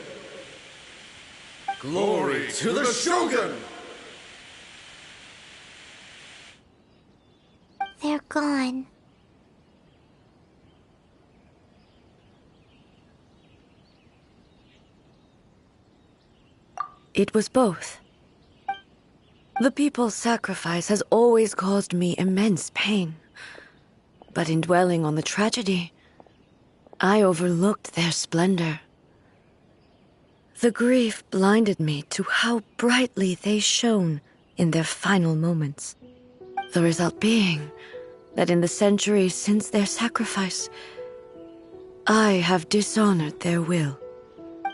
Speaker 8: Glory to the Shogun!
Speaker 2: They're gone.
Speaker 3: It was both. The people's sacrifice has always caused me immense pain. But in dwelling on the tragedy, I overlooked their splendor. The grief blinded me to how brightly they shone in their final moments. The result being that in the centuries since their sacrifice, I have dishonored their will.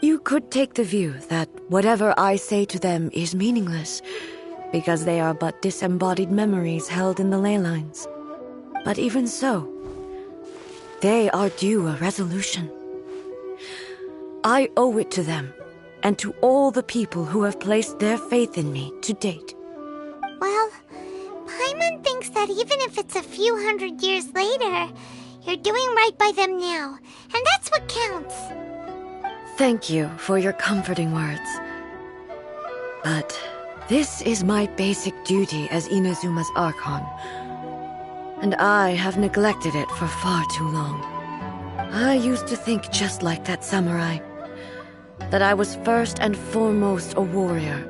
Speaker 3: You could take the view that whatever I say to them is meaningless, because they are but disembodied memories held in the ley lines. But even so, they are due a resolution. I owe it to them, and to all the people who have placed their faith in me to date.
Speaker 2: Well, Paimon thinks that even if it's a few hundred years later, you're doing right by them now, and that's what counts.
Speaker 3: Thank you for your comforting words. But this is my basic duty as Inazuma's Archon, and I have neglected it for far too long. I used to think just like that samurai, that I was first and foremost a warrior,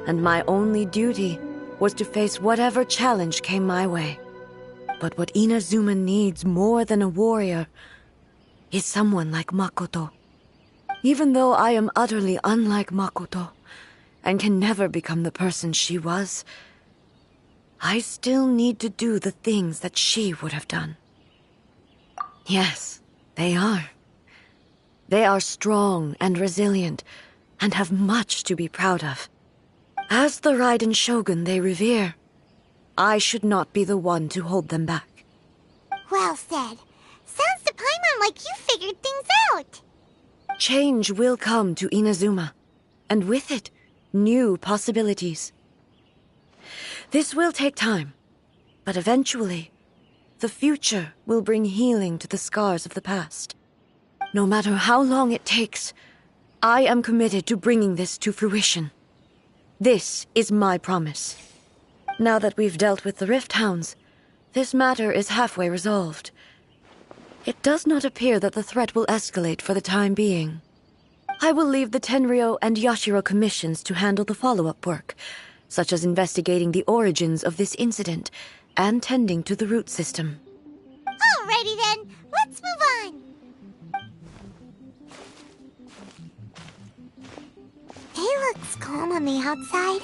Speaker 3: and my only duty was to face whatever challenge came my way. But what Inazuma needs more than a warrior is someone like Makoto. Even though I am utterly unlike Makoto, and can never become the person she was, I still need to do the things that she would have done. Yes, they are. They are strong and resilient, and have much to be proud of. As the Raiden Shogun they revere, I should not be the one to hold them back.
Speaker 2: Well said. Sounds to Paimon like you figured things out.
Speaker 3: Change will come to Inazuma, and with it, new possibilities. This will take time, but eventually, the future will bring healing to the scars of the past. No matter how long it takes, I am committed to bringing this to fruition. This is my promise. Now that we've dealt with the Rift Hounds, this matter is halfway resolved. It does not appear that the threat will escalate for the time being. I will leave the Tenryo and Yashiro commissions to handle the follow-up work, such as investigating the origins of this incident and tending to the root system.
Speaker 2: Alrighty then, let's move on. It looks calm on the outside,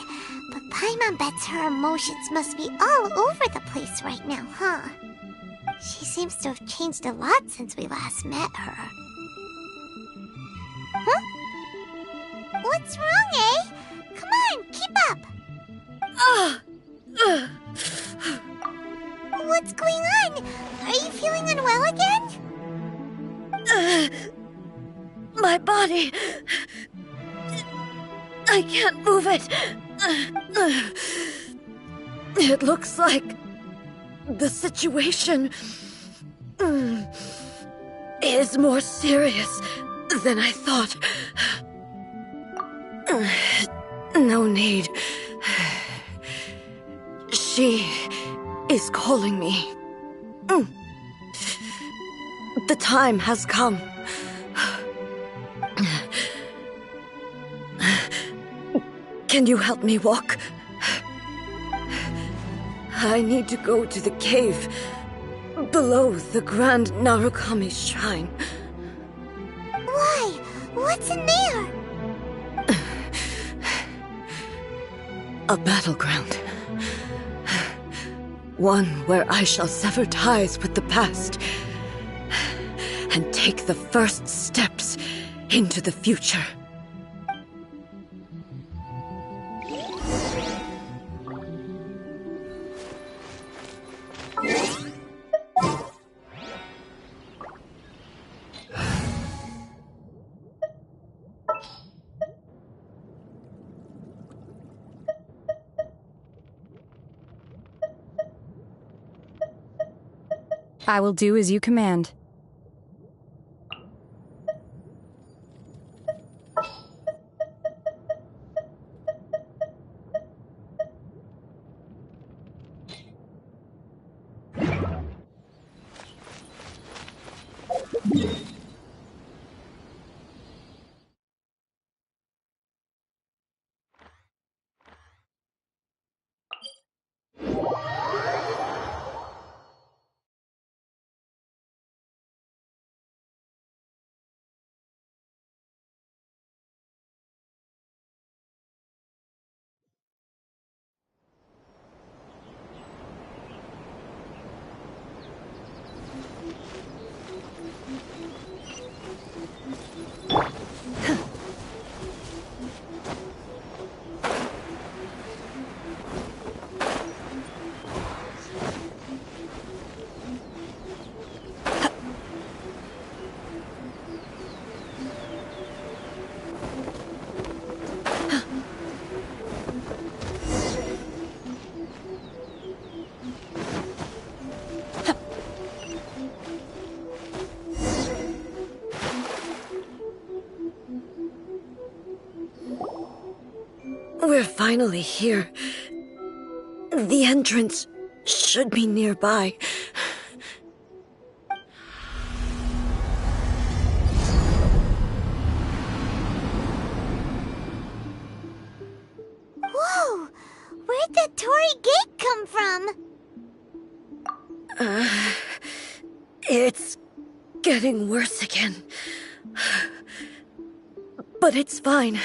Speaker 2: but Paimon bets her emotions must be all over the place right now, huh? She seems to have changed a lot since we last met her. Huh? What's wrong, eh? Come on, keep up! What's going on? Are you feeling unwell again?
Speaker 3: My body... I can't move it. It looks like the situation is more serious than I thought. No need. She is calling me. The time has come. Can you help me walk? I need to go to the cave below the Grand Narukami Shrine.
Speaker 2: Why? What's in there?
Speaker 3: A battleground. One where I shall sever ties with the past and take the first steps into the future.
Speaker 9: I will do as you command.
Speaker 3: We're finally here. The entrance should be nearby.
Speaker 2: Whoa! Where'd that Torii gate come from?
Speaker 3: It's getting worse again. But it's fine.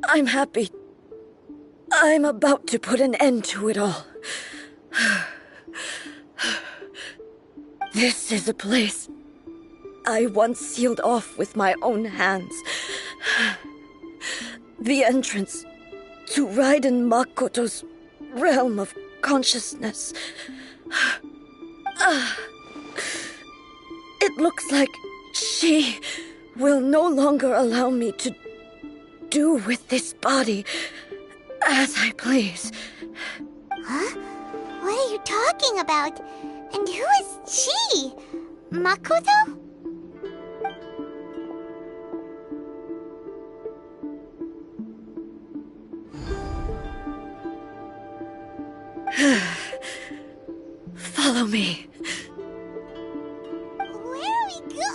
Speaker 3: I'm happy. I'm about to put an end to it all. This is a place I once sealed off with my own hands. The entrance to Raiden Makoto's realm of consciousness. It looks like she will no longer allow me to do with this body as I please.
Speaker 2: Huh? What are you talking about? And who is she? Makoto?
Speaker 3: Follow me.
Speaker 2: Where are we go?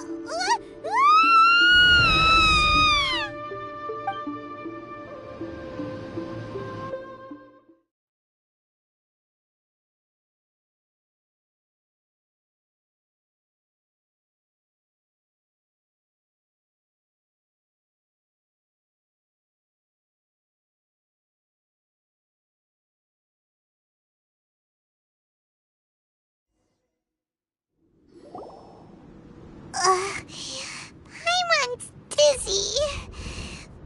Speaker 2: Paimon's dizzy.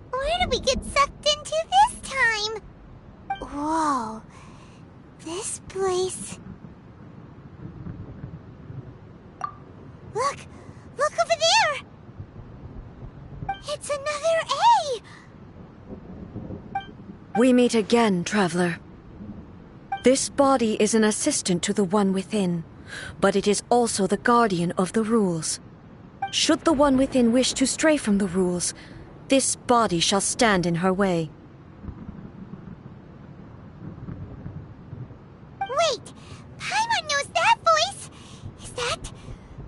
Speaker 2: Where did we get sucked into this time? Whoa. This place... Look! Look over there! It's another A!
Speaker 3: We meet again, traveler. This body is an assistant to the One Within, but it is also the guardian of the rules. Should the One Within wish to stray from the rules, this body shall stand in her way.
Speaker 2: Wait! Paimon knows that voice! Is that...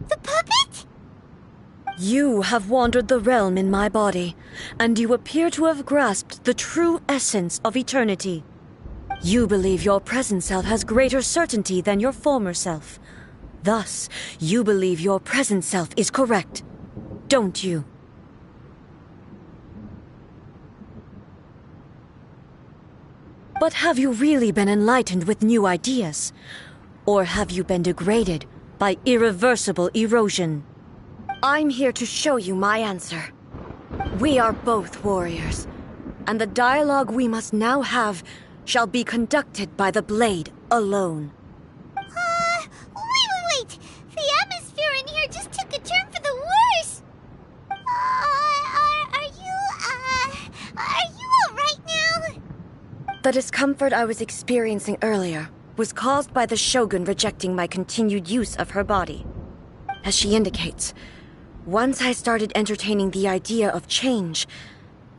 Speaker 2: the puppet?
Speaker 3: You have wandered the realm in my body, and you appear to have grasped the true essence of eternity. You believe your present self has greater certainty than your former self. Thus, you believe your present self is correct, don't you? But have you really been enlightened with new ideas? Or have you been degraded by irreversible erosion? I'm here to show you my answer. We are both warriors, and the dialogue we must now have shall be conducted by the blade alone.
Speaker 2: Wait! The atmosphere in here just took a turn for the worse! Are you alright now?
Speaker 3: The discomfort I was experiencing earlier was caused by the Shogun rejecting my continued use of her body. As she indicates, once I started entertaining the idea of change,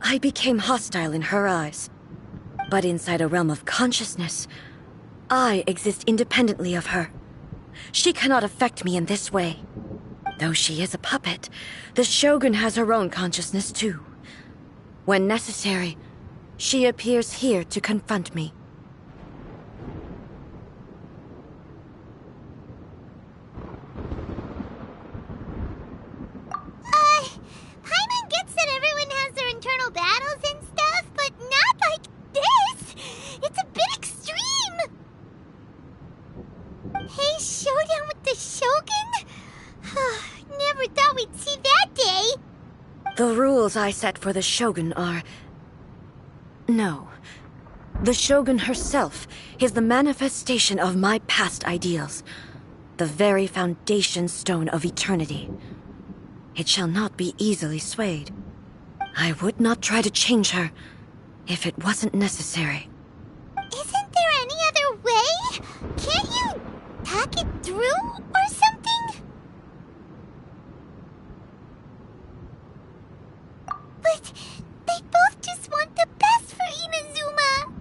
Speaker 3: I became hostile in her eyes. But inside a realm of consciousness, I exist independently of her. She cannot affect me in this way. Though she is a puppet, the Shogun has her own consciousness too. When necessary, she appears here to confront me.
Speaker 2: Paimon gets that everyone has their internal battles and stuff, but not like this! It's a bit extreme! Hey, showdown with the Shogun? Never thought we'd see that day!
Speaker 3: The rules I set for the Shogun are... No. The Shogun herself is the manifestation of my past ideals. The very foundation stone of eternity. It shall not be easily swayed. I would not try to change her if it wasn't necessary.
Speaker 2: Isn't there any other way? Can't you hack it through or something? But they both just want the best for Inazuma.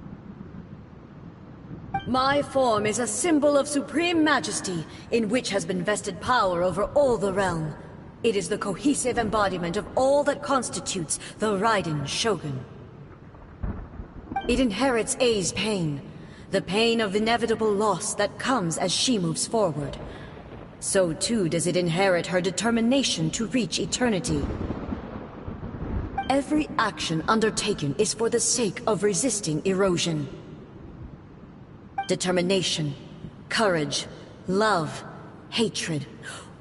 Speaker 3: My form is a symbol of supreme majesty, in which has been vested power over all the realm. It is the cohesive embodiment of all that constitutes the Raiden Shogun. It inherits A's pain, the pain of inevitable loss that comes as she moves forward. So too does it inherit her determination to reach eternity. Every action undertaken is for the sake of resisting erosion. Determination, courage, love, hatred,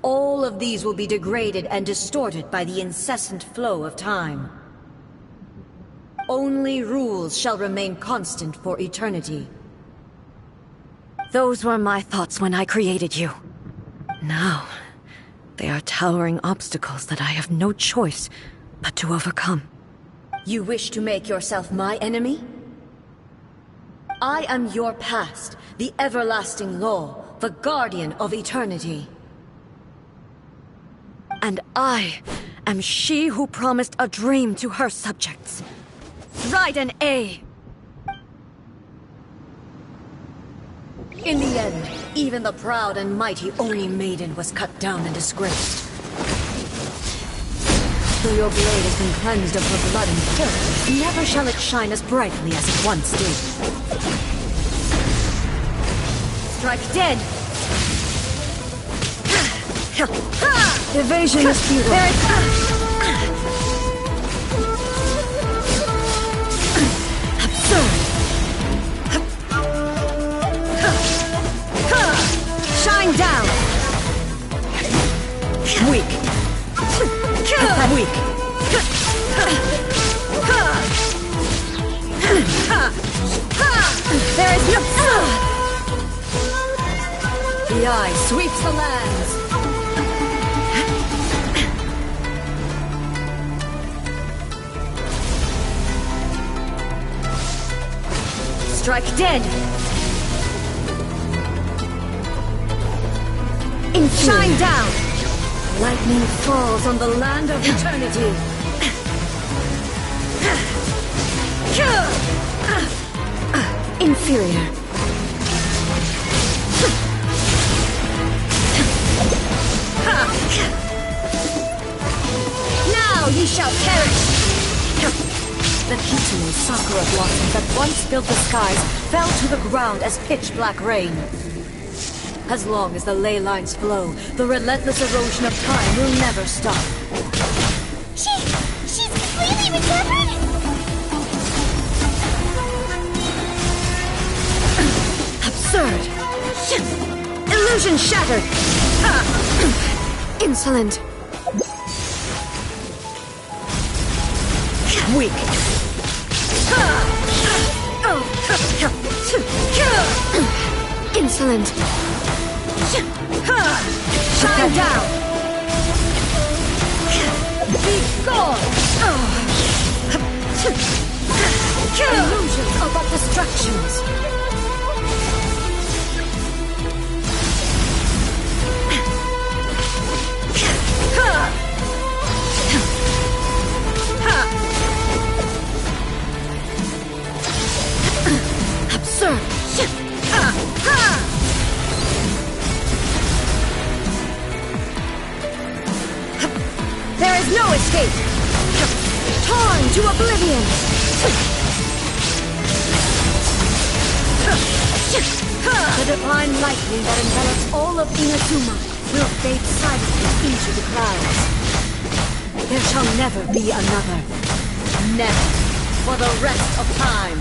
Speaker 3: all of these will be degraded and distorted by the incessant flow of time. Only rules shall remain constant for eternity. Those were my thoughts when I created you. Now, they are towering obstacles that I have no choice but to overcome. You wish to make yourself my enemy? I am your past, the everlasting law, the guardian of eternity. And I am she who promised a dream to her subjects. Raiden A! In the end, even the proud and mighty Oni Maiden was cut down and disgraced. Though your blade has been cleansed of her blood and filth, never shall it shine as brightly as it once did. Strike dead! Evasion is futile. There it comes! Absurd! Shine down! Weak. The eye sweeps the lands. Strike dead. Shine down. Lightning falls on the land of eternity. Inferior. Now ye shall perish! The Kitsune sakura blossoms that once filled the skies fell to the ground as pitch-black rain. As long as the ley lines flow, the relentless erosion of time will never stop.
Speaker 2: She's completely recovered?
Speaker 3: Absurd! Illusion shattered! Insolent! Weak! Insolent! Shine down! Be gone! Illusions are but distractions. Absurd! There is no escape! Torn to oblivion! The divine lightning that envelops all of Inazuma will fade silently into the clouds. There shall never be another. Never. For the rest of time.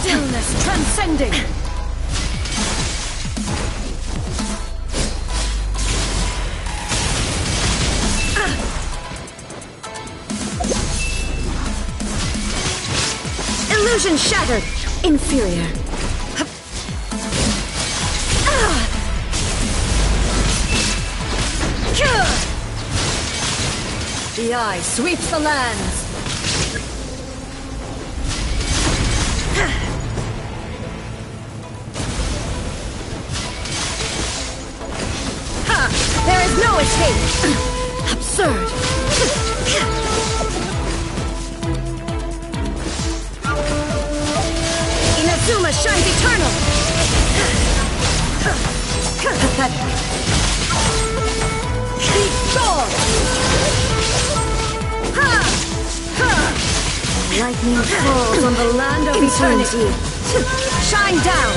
Speaker 3: Stillness transcending! Illusion shattered! Inferior. The eye sweeps the lands! There is no escape! Absurd! Inazuma shines eternal! Pathetic! Be gone! Lightning falls on the land of eternity! Shine down!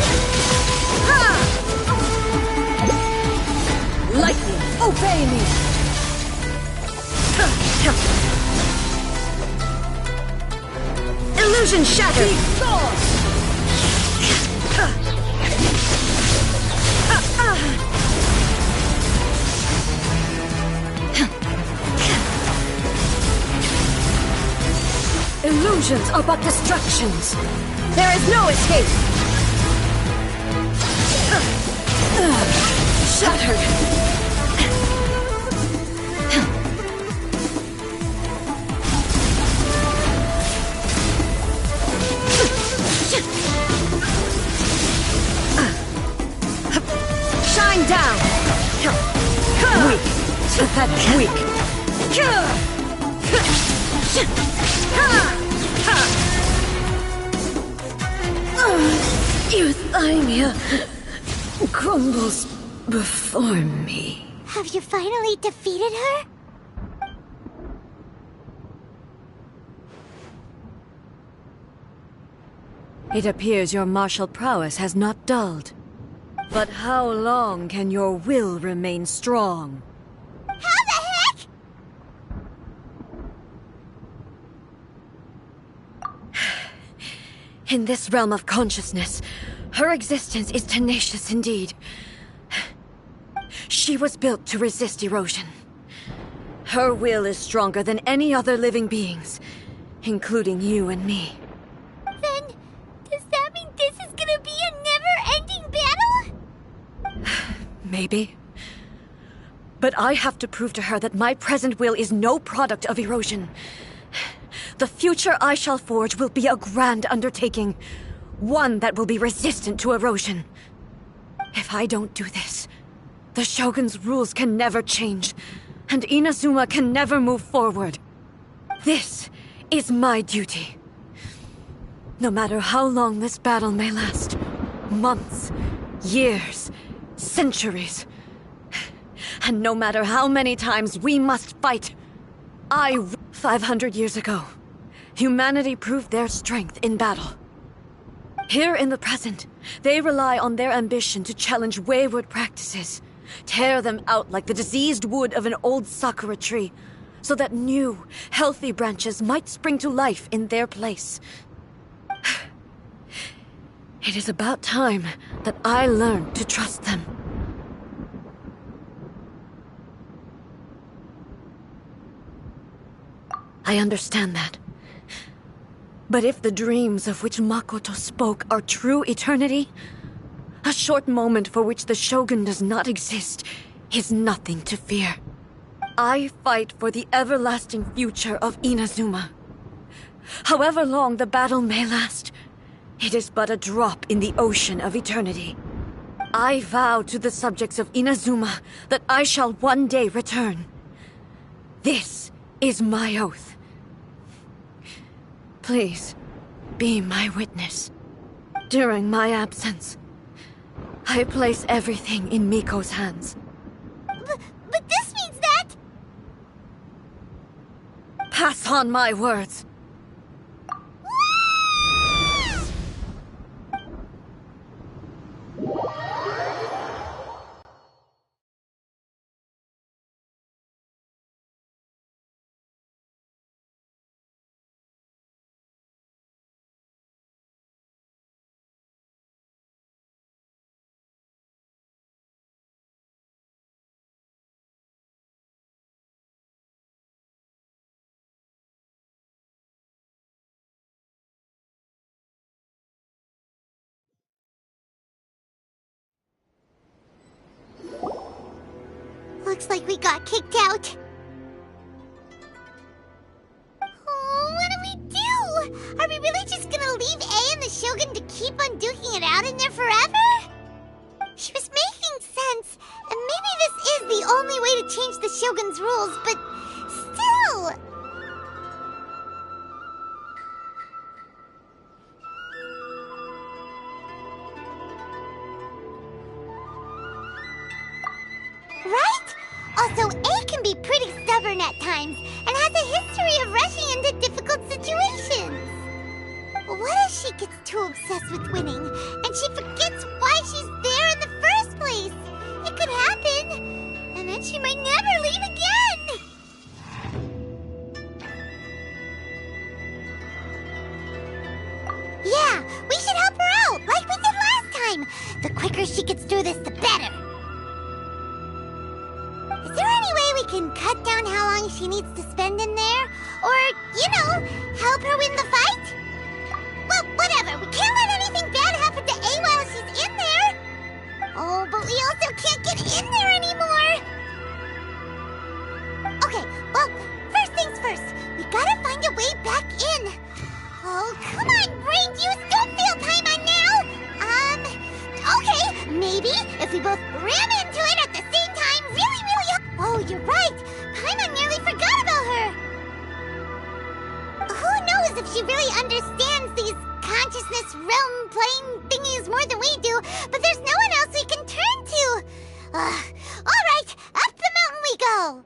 Speaker 3: Lightning, obey me! Illusion shattered! Be gone! Illusions are but distractions. There is no escape. Shattered. Shine down. Weak. Pathetic. Weak. Euthymia crumbles before me.
Speaker 2: Have you finally defeated her?
Speaker 3: It appears your martial prowess has not dulled. But how long can your will remain strong?
Speaker 2: How the heck?
Speaker 3: In this realm of consciousness, her existence is tenacious indeed. She was built to resist erosion. Her will is stronger than any other living beings, including you and me.
Speaker 2: Then, does that mean
Speaker 3: Maybe. But I have to prove to her that my present will is no product of erosion. The future I shall forge will be a grand undertaking, one that will be resistant to erosion. If I don't do this, the Shogun's rules can never change, and Inazuma can never move forward. This is my duty. No matter how long this battle may last, months, years, centuries, and no matter how many times we must fight, 500 years ago, humanity proved their strength in battle. Here in the present, they rely on their ambition to challenge wayward practices, tear them out like the diseased wood of an old sakura tree, so that new, healthy branches might spring to life in their place. It is about time that I learn to trust them. I understand that. But if the dreams of which Makoto spoke are true eternity, a short moment for which the Shogun does not exist is nothing to fear. I fight for the everlasting future of Inazuma. However long the battle may last, it is but a drop in the ocean of eternity. I vow to the subjects of Inazuma that I shall one day return. This is my oath. Please, be my witness. During my absence, I place everything in Miko's hands.
Speaker 2: But this means that...
Speaker 3: Pass on my words.
Speaker 2: Looks like we got kicked out. Oh, what do we do? Are we really just gonna leave A and the Shogun to keep on duking it out in there forever? She was making sense, and maybe this is the only way to change the Shogun's rules, but still... Right? Also, A can be pretty stubborn at times, and has a history of rushing into difficult situations. What if she gets too obsessed with winning, and she forgets why she's there in the first place? It could happen, and then she might never leave again! Yeah, we should help her out, like we did last time! The quicker she gets through this, the better! Is there any way we can cut down how long she needs to spend in there? Or, you know, help her win the fight? Well, whatever. We can't let anything bad happen to A while she's in there. Oh, but we also can't get in there anymore. Okay, well, first things first. We gotta find a way back in. Oh, come on, brain juice. Don't feel time on now. Okay, maybe if we both ram into it at the same time, really... Oh, you're right! Paimon nearly forgot about her! Who knows if she really understands these consciousness realm plane thingies more than we do, but there's no one else we can turn to! Alright, up the mountain we go!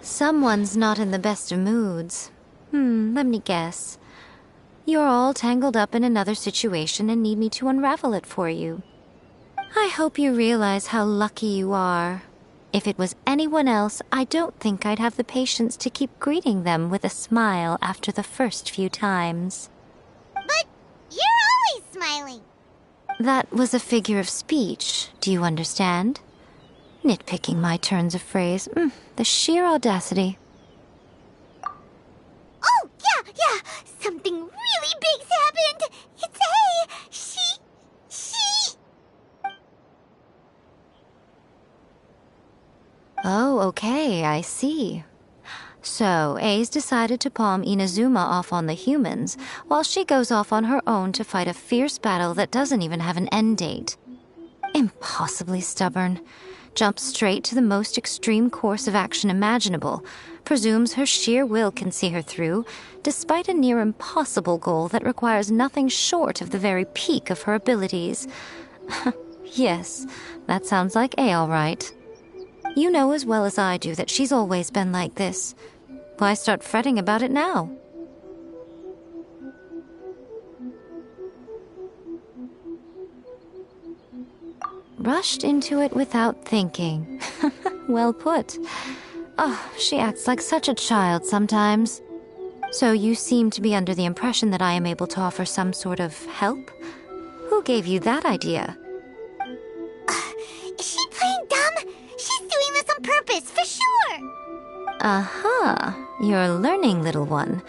Speaker 10: Someone's not in the best of moods. Let me guess. You're all tangled up in another situation and need me to unravel it for you. I hope you realize how lucky you are. If it was anyone else, I don't think I'd have the patience to keep greeting them with a smile after the first few times.
Speaker 2: But you're always smiling.
Speaker 10: That was a figure of speech, do you understand? Nitpicking my turns of phrase. The sheer audacity.
Speaker 2: Oh, yeah. Something really big's happened. It's she...
Speaker 10: Oh, okay, I see. So, A's decided to palm Inazuma off on the humans, while she goes off on her own to fight a fierce battle that doesn't even have an end date. Impossibly stubborn. Jumps straight to the most extreme course of action imaginable, presumes her sheer will can see her through, despite a near impossible goal that requires nothing short of the very peak of her abilities. Yes, that sounds like A all right. You know as well as I do that she's always been like this. Why start fretting about it now? Rushed into it without thinking. Well put. Oh, she acts like such a child sometimes. So you seem to be under the impression that I am able to offer some sort of help? Who gave you that idea?
Speaker 2: Is she playing dumb? She's doing this on purpose, for sure!
Speaker 10: Aha, you're learning, little one.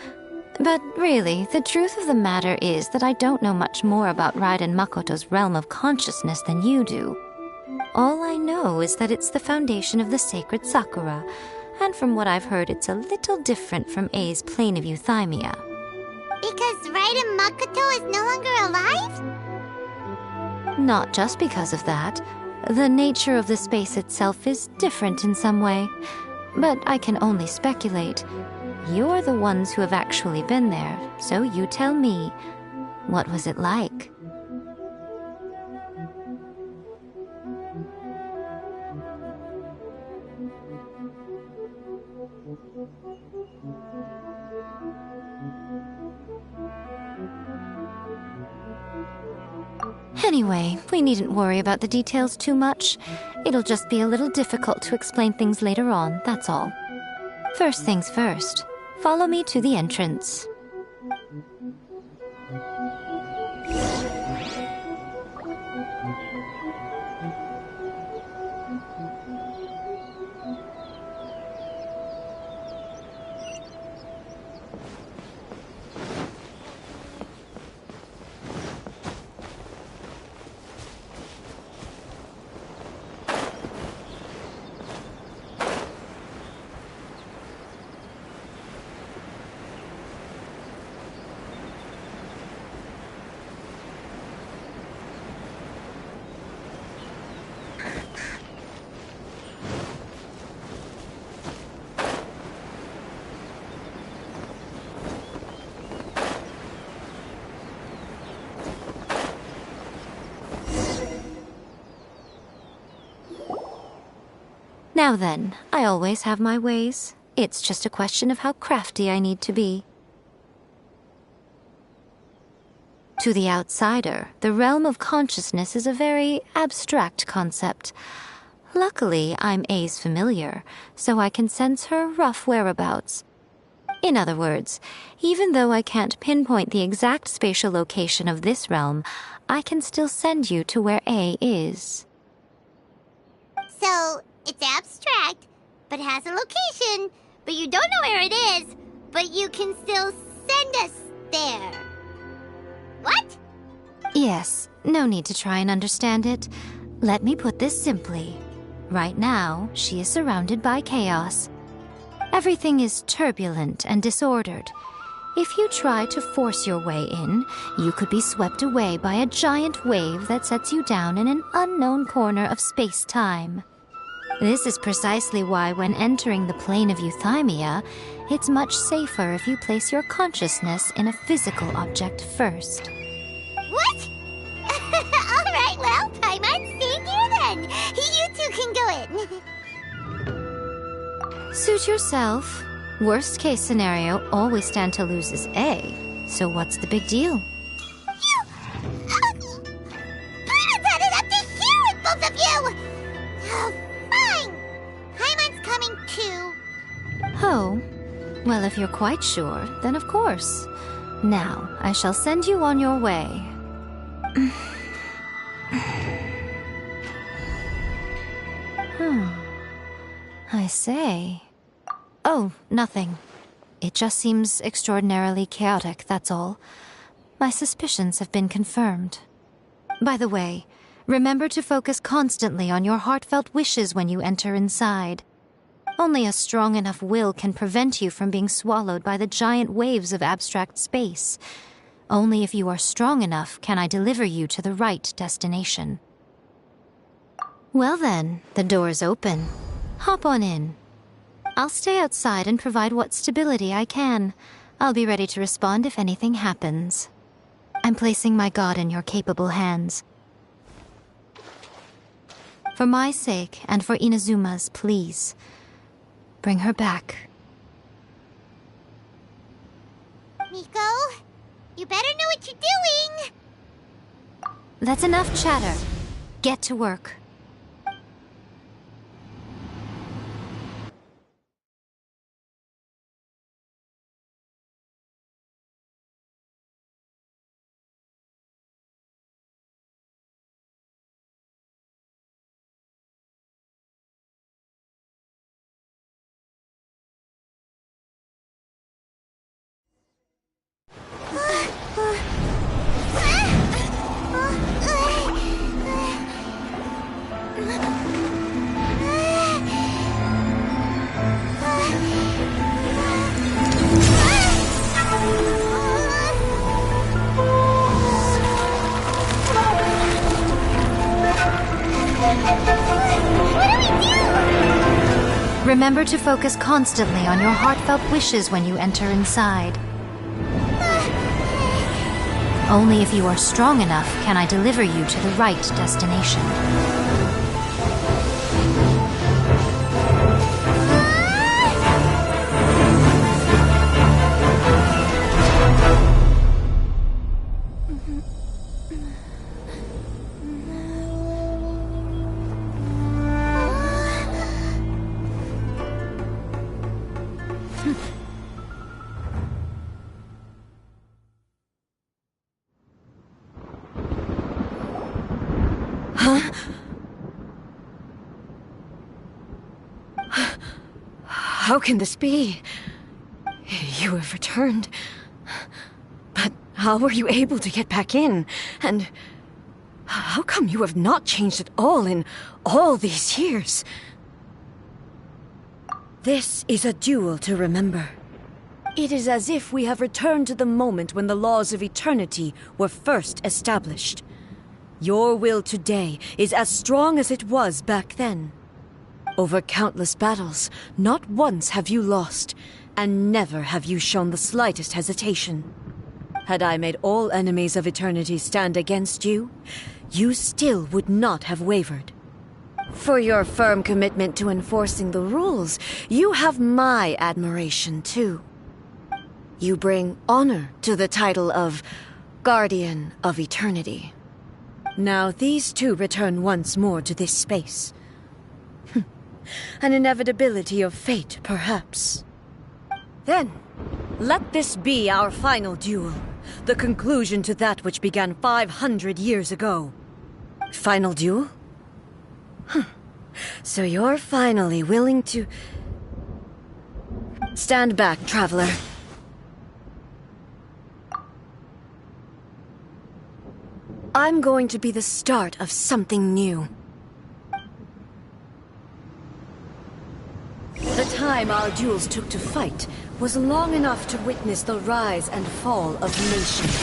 Speaker 10: But really, the truth of the matter is that I don't know much more about Raiden Makoto's realm of consciousness than you do. All I know is that it's the foundation of the sacred Sakura, and from what I've heard, it's a little different from A's plane of euthymia.
Speaker 2: Because Raiden Makoto is no longer alive?
Speaker 10: Not just because of that. The nature of the space itself is different in some way. But I can only speculate. You're the ones who have actually been there, so you tell me. What was it like? Anyway, we needn't worry about the details too much. It'll just be a little difficult to explain things later on, that's all. First things first, follow me to the entrance. Now then, I always have my ways. It's just a question of how crafty I need to be. To the outsider, the realm of consciousness is a very abstract concept. Luckily, I'm A's familiar, so I can sense her rough whereabouts. In other words, even though I can't pinpoint the exact spatial location of this realm, I can still send you to where A is.
Speaker 2: So, it's abstract, but has a location, but you don't know where it is, but you can still send us there. What?
Speaker 10: Yes, no need to try and understand it. Let me put this simply. Right now, she is surrounded by chaos. Everything is turbulent and disordered. If you try to force your way in, you could be swept away by a giant wave that sets you down in an unknown corner of space-time. This is precisely why when entering the plane of euthymia, it's much safer if you place your consciousness in a physical object first.
Speaker 2: What? Alright, well, time on staying here then. You two can go in.
Speaker 10: Suit yourself. Worst case scenario, always stand to lose is A. So what's the big deal?
Speaker 2: You... Paradise up to here with both of you! Oh, fine!
Speaker 10: Well, if you're quite sure, then of course. Now, I shall send you on your way. I say. Oh, nothing. It just seems extraordinarily chaotic, that's all. My suspicions have been confirmed. By the way, remember to focus constantly on your heartfelt wishes when you enter inside. Only a strong enough will can prevent you from being swallowed by the giant waves of abstract space. Only if you are strong enough can I deliver you to the right destination. Well then, the door's open. Hop on in. I'll stay outside and provide what stability I can. I'll be ready to respond if anything happens. I'm placing my god in your capable hands. For my sake, and for Inazuma's, please. Bring her back.
Speaker 2: Miko, you better know what you're doing!
Speaker 10: That's enough chatter. Get to work. Remember to focus constantly on your heartfelt wishes when you enter inside. Only if you are strong enough can I deliver you to the right destination.
Speaker 3: How can this be? You have returned. But how were you able to get back in? And how come you have not changed at all in all these years? This is a duel to remember. It is as if we have returned to the moment when the laws of eternity were first established. Your will today is as strong as it was back then. Over countless battles, not once have you lost, and never have you shown the slightest hesitation. Had I made all enemies of eternity stand against you, you still would not have wavered. For your firm commitment to enforcing the rules, you have my admiration too. You bring honor to the title of Guardian of Eternity. Now these two return once more to this space. An inevitability of fate, perhaps. Then, let this be our final duel. The conclusion to that which began 500 years ago. Final duel? So you're finally willing to... Stand back, traveler. I'm going to be the start of something new. The time our duels took to fight was long enough to witness the rise and fall of nations.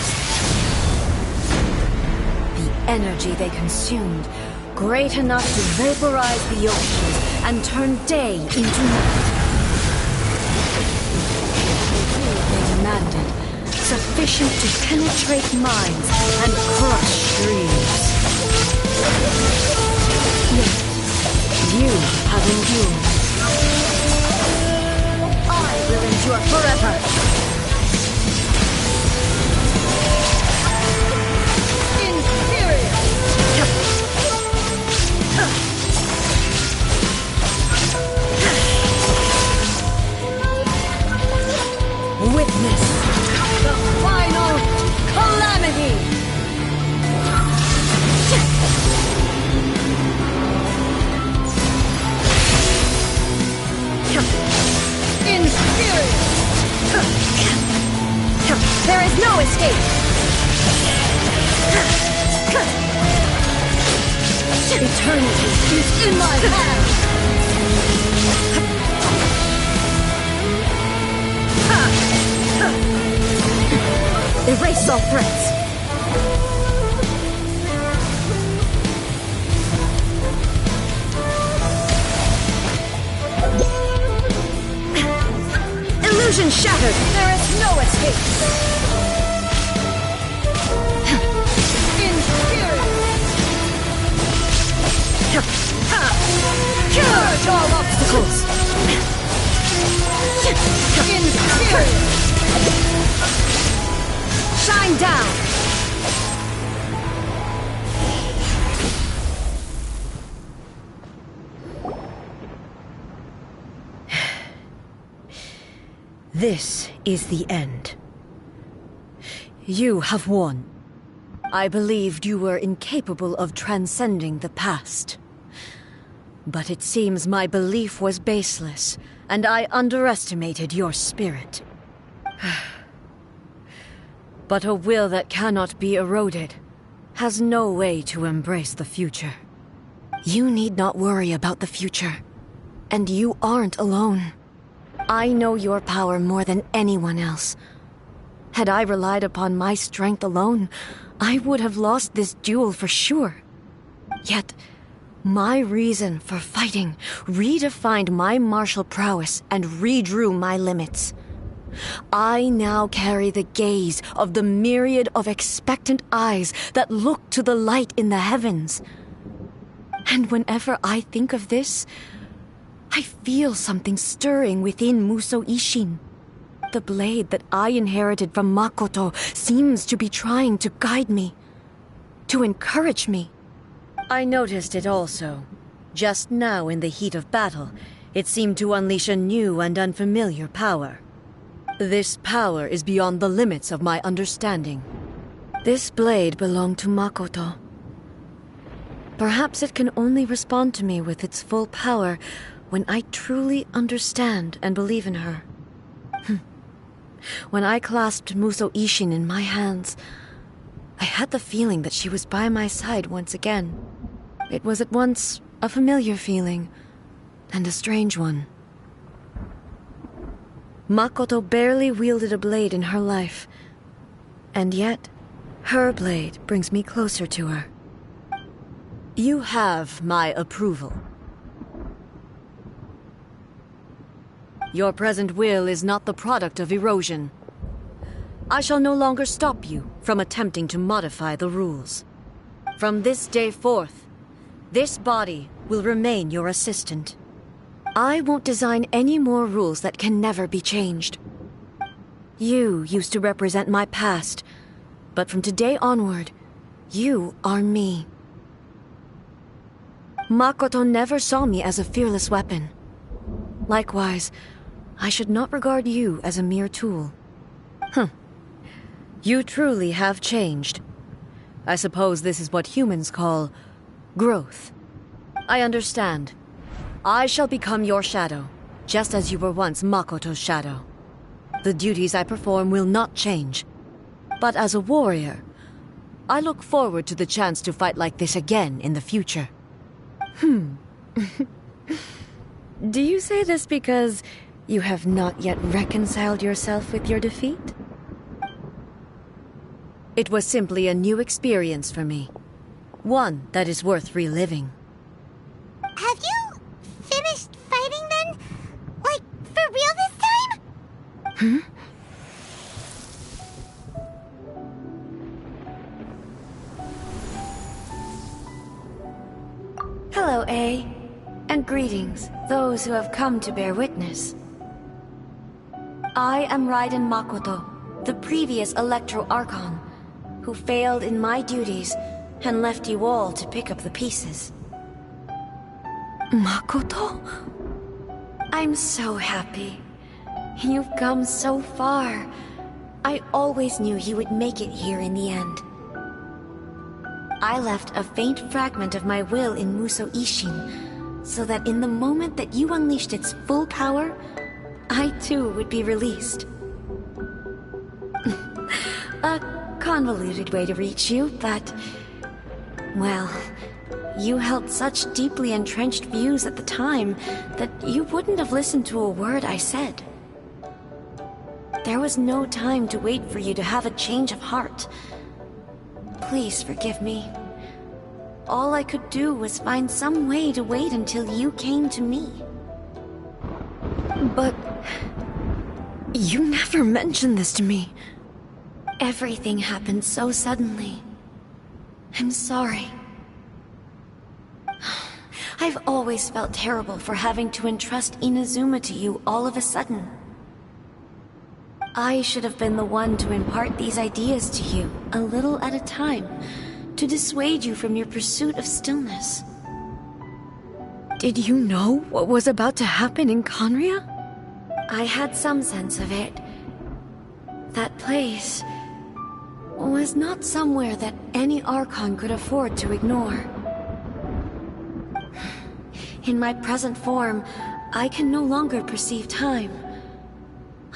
Speaker 3: The energy they consumed, great enough to vaporize the oceans and turn day into night. The will they demanded, sufficient to penetrate minds and crush dreams. Yet, you have endured. I will endure forever! Eternity is in my hands! Erase all threats! Illusion shattered! There is no escape! Purge all obstacles! Shine down! This is the end. You have won. I believed you were incapable of transcending the past. But it seems my belief was baseless, and I underestimated your spirit. But a will that cannot be eroded has no way to embrace the future. You need not worry about the future, and you aren't alone. I know your power more than anyone else. Had I relied upon my strength alone, I would have lost this duel for sure. Yet, my reason for fighting redefined my martial prowess and redrew my limits. I now carry the gaze of the myriad of expectant eyes that look to the light in the heavens. And whenever I think of this, I feel something stirring within Muso Ishin. The blade that I inherited from Makoto seems to be trying to guide me, to encourage me. I noticed it also. Just now in the heat of battle, it seemed to unleash a new and unfamiliar power. This power is beyond the limits of my understanding. This blade belonged to Makoto. Perhaps it can only respond to me with its full power when I truly understand and believe in her. When I clasped Muso Ishin in my hands, I had the feeling that she was by my side once again. It was at once a familiar feeling and a strange one. Makoto barely wielded a blade in her life, and yet her blade brings me closer to her. You have my approval. Your present will is not the product of erosion. I shall no longer stop you from attempting to modify the rules. From this day forth, this body will remain your assistant. I won't design any more rules that can never be changed. You used to represent my past, but from today onward, you are me. Makoto never saw me as a fearless weapon. Likewise, I should not regard you as a mere tool. You truly have changed. I suppose this is what humans call growth. I understand. I shall become your shadow, just as you were once Makoto's shadow. The duties I perform will not change. But as a warrior, I look forward to the chance to fight like this again in the future. Do you say this because you have not yet reconciled yourself with your defeat? It was simply a new experience for me. One that is worth reliving.
Speaker 2: Have you finished fighting then? Like, for real this time?
Speaker 3: Hello, A. And greetings, those who have come to bear witness. I am Raiden Makoto, the previous Electro Archon, who failed in my duties and left you all to pick up the pieces. Makoto? I'm so happy. You've come so far. I always knew you would make it here in the end. I left a faint fragment of my will in Muso Ishin, so that in the moment that you unleashed its full power, I too would be released. A convoluted way to reach you, but... well, You held such deeply entrenched views at the time that you wouldn't have listened to a word I said. There was no time to wait for you to have a change of heart. Please forgive me. All I could do was find some way to wait until you came to me. But you never mentioned this to me. Everything happened so suddenly. I'm sorry. I've always felt terrible for having to entrust Inazuma to you all of a sudden. I should have been the one to impart these ideas to you, a little at a time, to dissuade you from your pursuit of stillness. Did you know what was about to happen in Conria? I had some sense of it. That place was not somewhere that any Archon could afford to ignore. In my present form, I can no longer perceive time.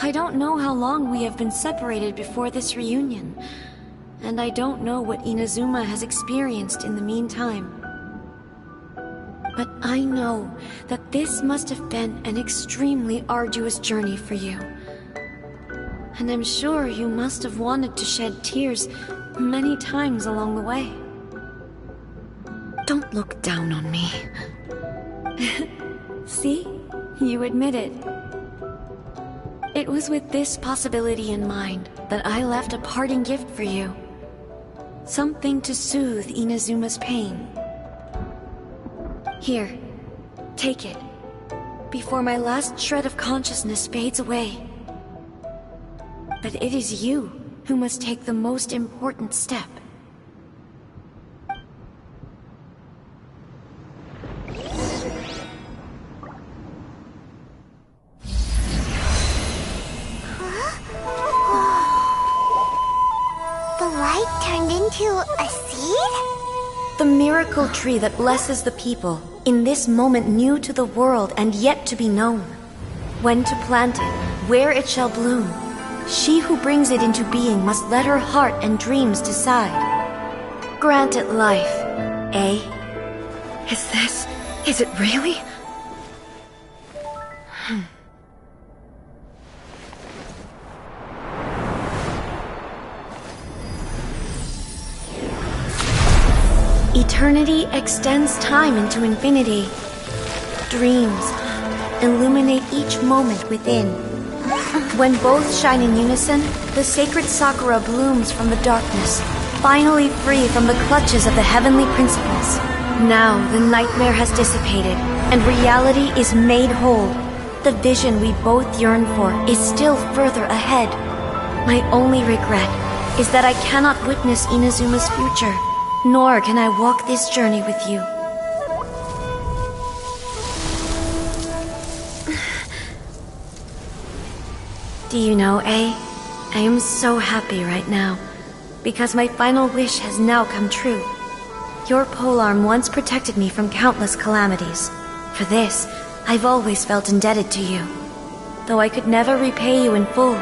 Speaker 3: I don't know how long we have been separated before this reunion, and I don't know what Inazuma has experienced in the meantime. But I know that this must have been an extremely arduous journey for you. And I'm sure you must have wanted to shed tears many times along the way. Don't look down on me. See? You admit it. It was with this possibility in mind that I left a parting gift for you. Something to soothe Inazuma's pain. Here, take it, before my last shred of consciousness fades away. But it is you who must take the most important step.
Speaker 2: The light turned into a seed?
Speaker 3: The miracle tree that blesses the people, in this moment new to the world and yet to be known. When to plant it, where it shall bloom, she who brings it into being must let her heart and dreams decide. Grant it life, eh? Is it really? Eternity extends time into infinity. Dreams illuminate each moment within. When both shine in unison, the sacred Sakura blooms from the darkness, finally free from the clutches of the heavenly principles. Now the nightmare has dissipated, and reality is made whole. The vision we both yearn for is still further ahead. My only regret is that I cannot witness Inazuma's future. Nor can I walk this journey with you. Do you know, I am so happy right now, because my final wish has now come true. Your polearm once protected me from countless calamities. For this, I've always felt indebted to you. Though I could never repay you in full,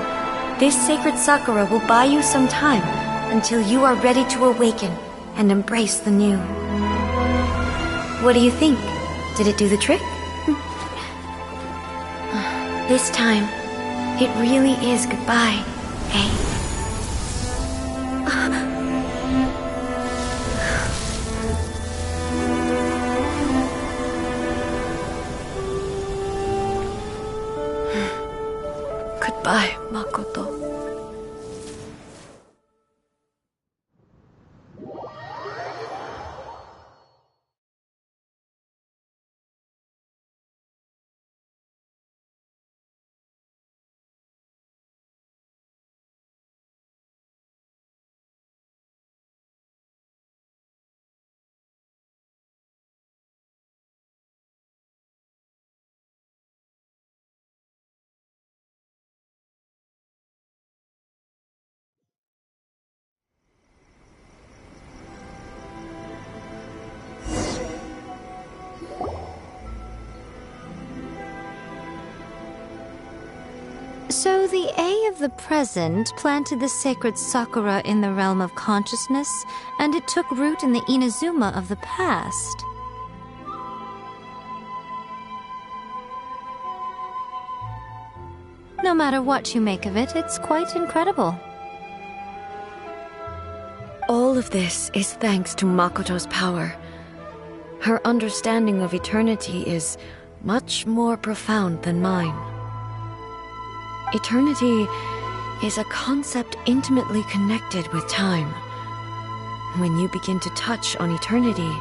Speaker 3: this sacred Sakura will buy you some time until you are ready to awaken and embrace the new. What do you think? Did it do the trick? This time, it really is goodbye, eh? Goodbye, Makoto.
Speaker 10: So the A of the present planted the sacred sakura in the realm of consciousness, and it took root in the Inazuma of the past. No matter what you make of it, it's quite incredible.
Speaker 3: All of this is thanks to Makoto's power. Her understanding of eternity is much more profound than mine. Eternity is a concept intimately connected with time. When you begin to touch on eternity,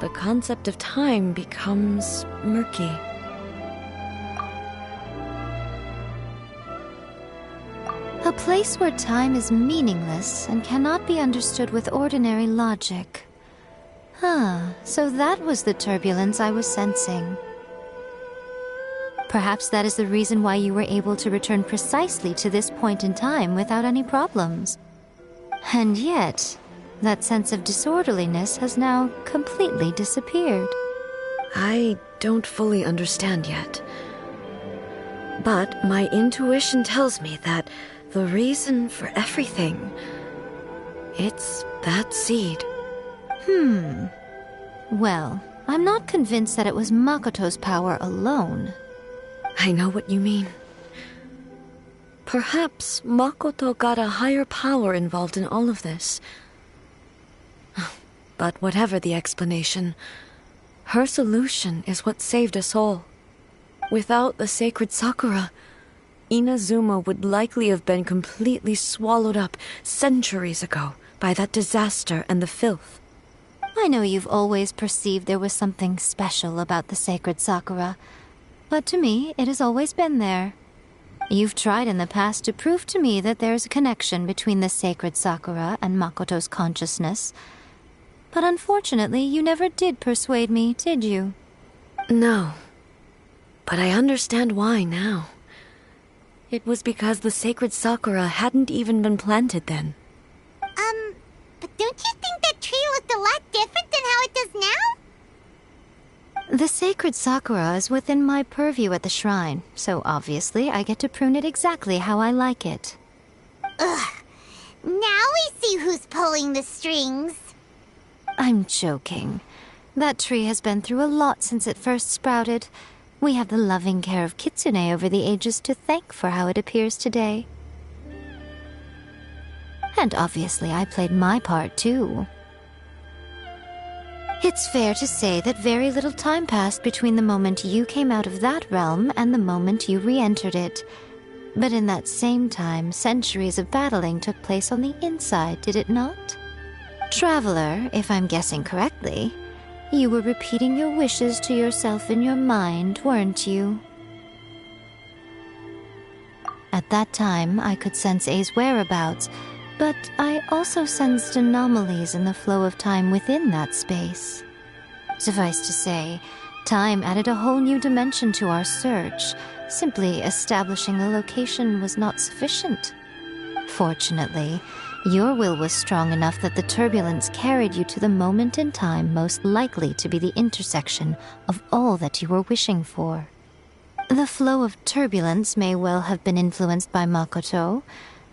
Speaker 3: the concept of time becomes murky.
Speaker 10: A place where time is meaningless and cannot be understood with ordinary logic. So that was the turbulence I was sensing. Perhaps that is the reason why you were able to return precisely to this point in time without any problems. And yet, that sense of disorderliness has now completely disappeared.
Speaker 3: I don't fully understand yet. But my intuition tells me that the reason for everything, it's that seed.
Speaker 10: Well, I'm not convinced that it was Makoto's power alone.
Speaker 3: I know what you mean. Perhaps Makoto got a higher power involved in all of this. But whatever the explanation, her solution is what saved us all. Without the sacred sakura, Inazuma would likely have been completely swallowed up centuries ago by that disaster and the filth.
Speaker 10: I know you've always perceived there was something special about the sacred sakura, but to me, it has always been there. You've tried in the past to prove to me that there's a connection between the sacred sakura and Makoto's consciousness, but unfortunately, you never did persuade me, did you?
Speaker 3: No, but I understand why now. It was because the sacred sakura hadn't even been planted then.
Speaker 2: But don't you think that tree looked a lot different than how it does now?
Speaker 10: The sacred sakura is within my purview at the shrine, so obviously I get to prune it exactly how I like it.
Speaker 2: Ugh. Now we see who's pulling the strings.
Speaker 10: I'm joking. That tree has been through a lot since it first sprouted. We have the loving care of Kitsune over the ages to thank for how it appears today. And obviously I played my part too. It's fair to say that very little time passed between the moment you came out of that realm and the moment you re-entered it. But in that same time, centuries of battling took place on the inside, did it not? Traveler, if I'm guessing correctly, you were repeating your wishes to yourself in your mind, weren't you? At that time, I could sense A's whereabouts, but I also sensed anomalies in the flow of time within that space. Suffice to say, time added a whole new dimension to our search. Simply establishing a location was not sufficient. Fortunately, your will was strong enough that the turbulence carried you to the moment in time most likely to be the intersection of all that you were wishing for. The flow of turbulence may well have been influenced by Makoto,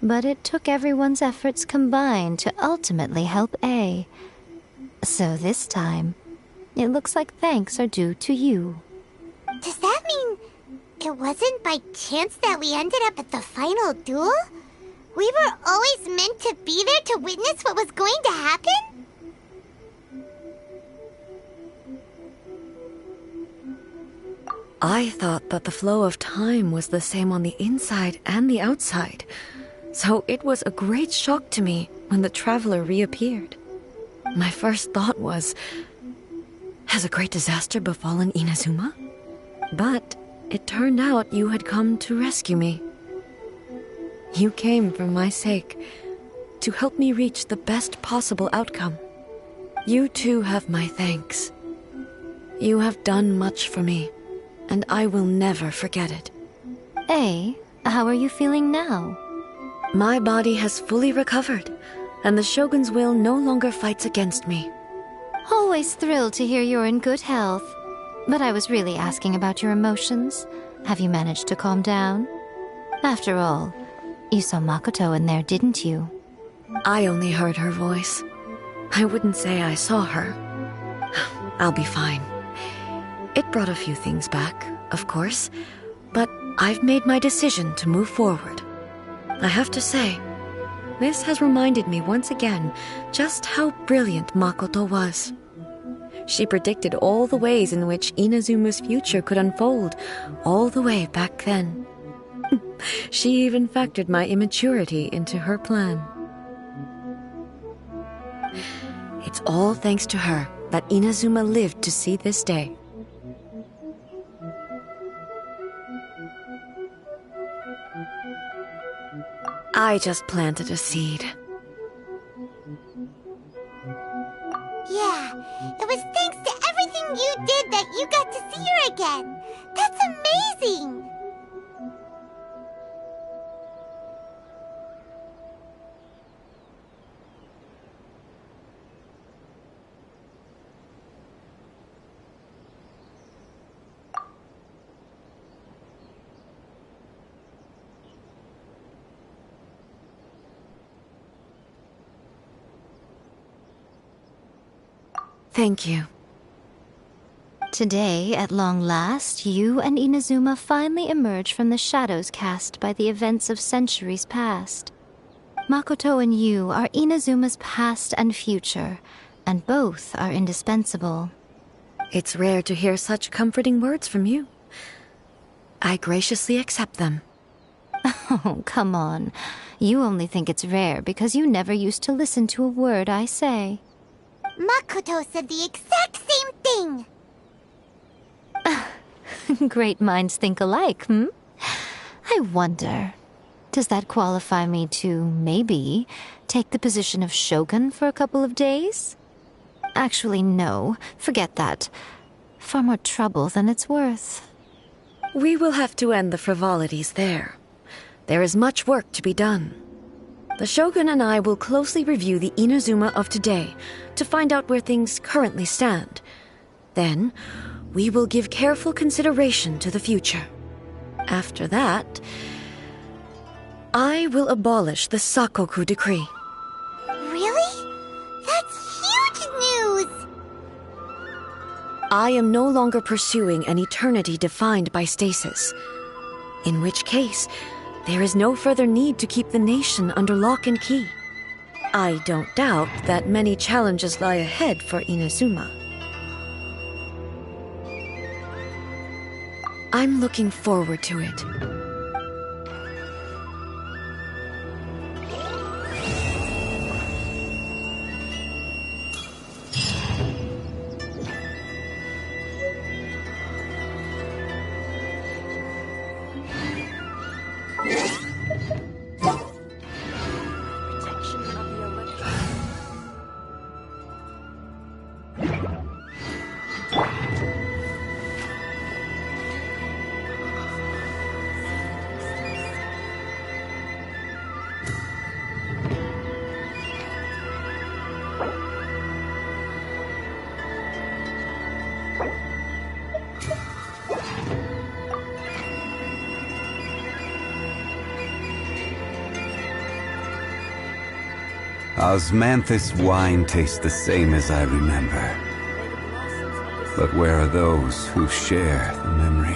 Speaker 10: but it took everyone's efforts combined to ultimately help A. So this time, it looks like thanks are due to you.
Speaker 2: Does that mean it wasn't by chance that we ended up at the final duel? We were always meant to be there to witness what was going to happen?
Speaker 3: I thought that the flow of time was the same on the inside and the outside, so it was a great shock to me when the traveler reappeared. My first thought was, has a great disaster befallen Inazuma? But it turned out you had come to rescue me. You came for my sake, to help me reach the best possible outcome. You too have my thanks. You have done much for me, and I will never forget it.
Speaker 10: A, how are you feeling now?
Speaker 3: My body has fully recovered, and the Shogun's will no longer fights against me.
Speaker 10: Always thrilled to hear you're in good health. But I was really asking about your emotions. Have you managed to calm down? After all, you saw Makoto in there, didn't you?
Speaker 3: I only heard her voice. I wouldn't say I saw her. I'll be fine. It brought a few things back, of course, but I've made my decision to move forward. I have to say, this has reminded me once again just how brilliant Makoto was. She predicted all the ways in which Inazuma's future could unfold, all the way back then. She even factored my immaturity into her plan. It's all thanks to her that Inazuma lived to see this day. I just planted a seed.
Speaker 2: Yeah, it was thanks to everything you did that you got to see her again. That's amazing!
Speaker 3: Thank you.
Speaker 10: Today, at long last, you and Inazuma finally emerge from the shadows cast by the events of centuries past. Makoto and you are Inazuma's past and future, and both are indispensable.
Speaker 3: It's rare to hear such comforting words from you. I graciously accept them.
Speaker 10: Oh, come on. You only think it's rare because you never used to listen to a word I say.
Speaker 2: Makoto said the exact same thing!
Speaker 10: Great minds think alike, hmm? I wonder, does that qualify me to, maybe, take the position of Shogun for a couple of days? Actually, no. Forget that. Far more trouble than it's worth.
Speaker 3: We will have to end the frivolities there. There is much work to be done. The Shogun and I will closely review the Inazuma of today to find out where things currently stand. Then, we will give careful consideration to the future. After that, I will abolish the Sakoku decree.
Speaker 2: Really? That's huge news!
Speaker 3: I am no longer pursuing an eternity defined by stasis. In which case, there is no further need to keep the nation under lock and key. I don't doubt that many challenges lie ahead for Inazuma. I'm looking forward to it.
Speaker 11: Osmanthus wine tastes the same as I remember. But where are those who share the memory?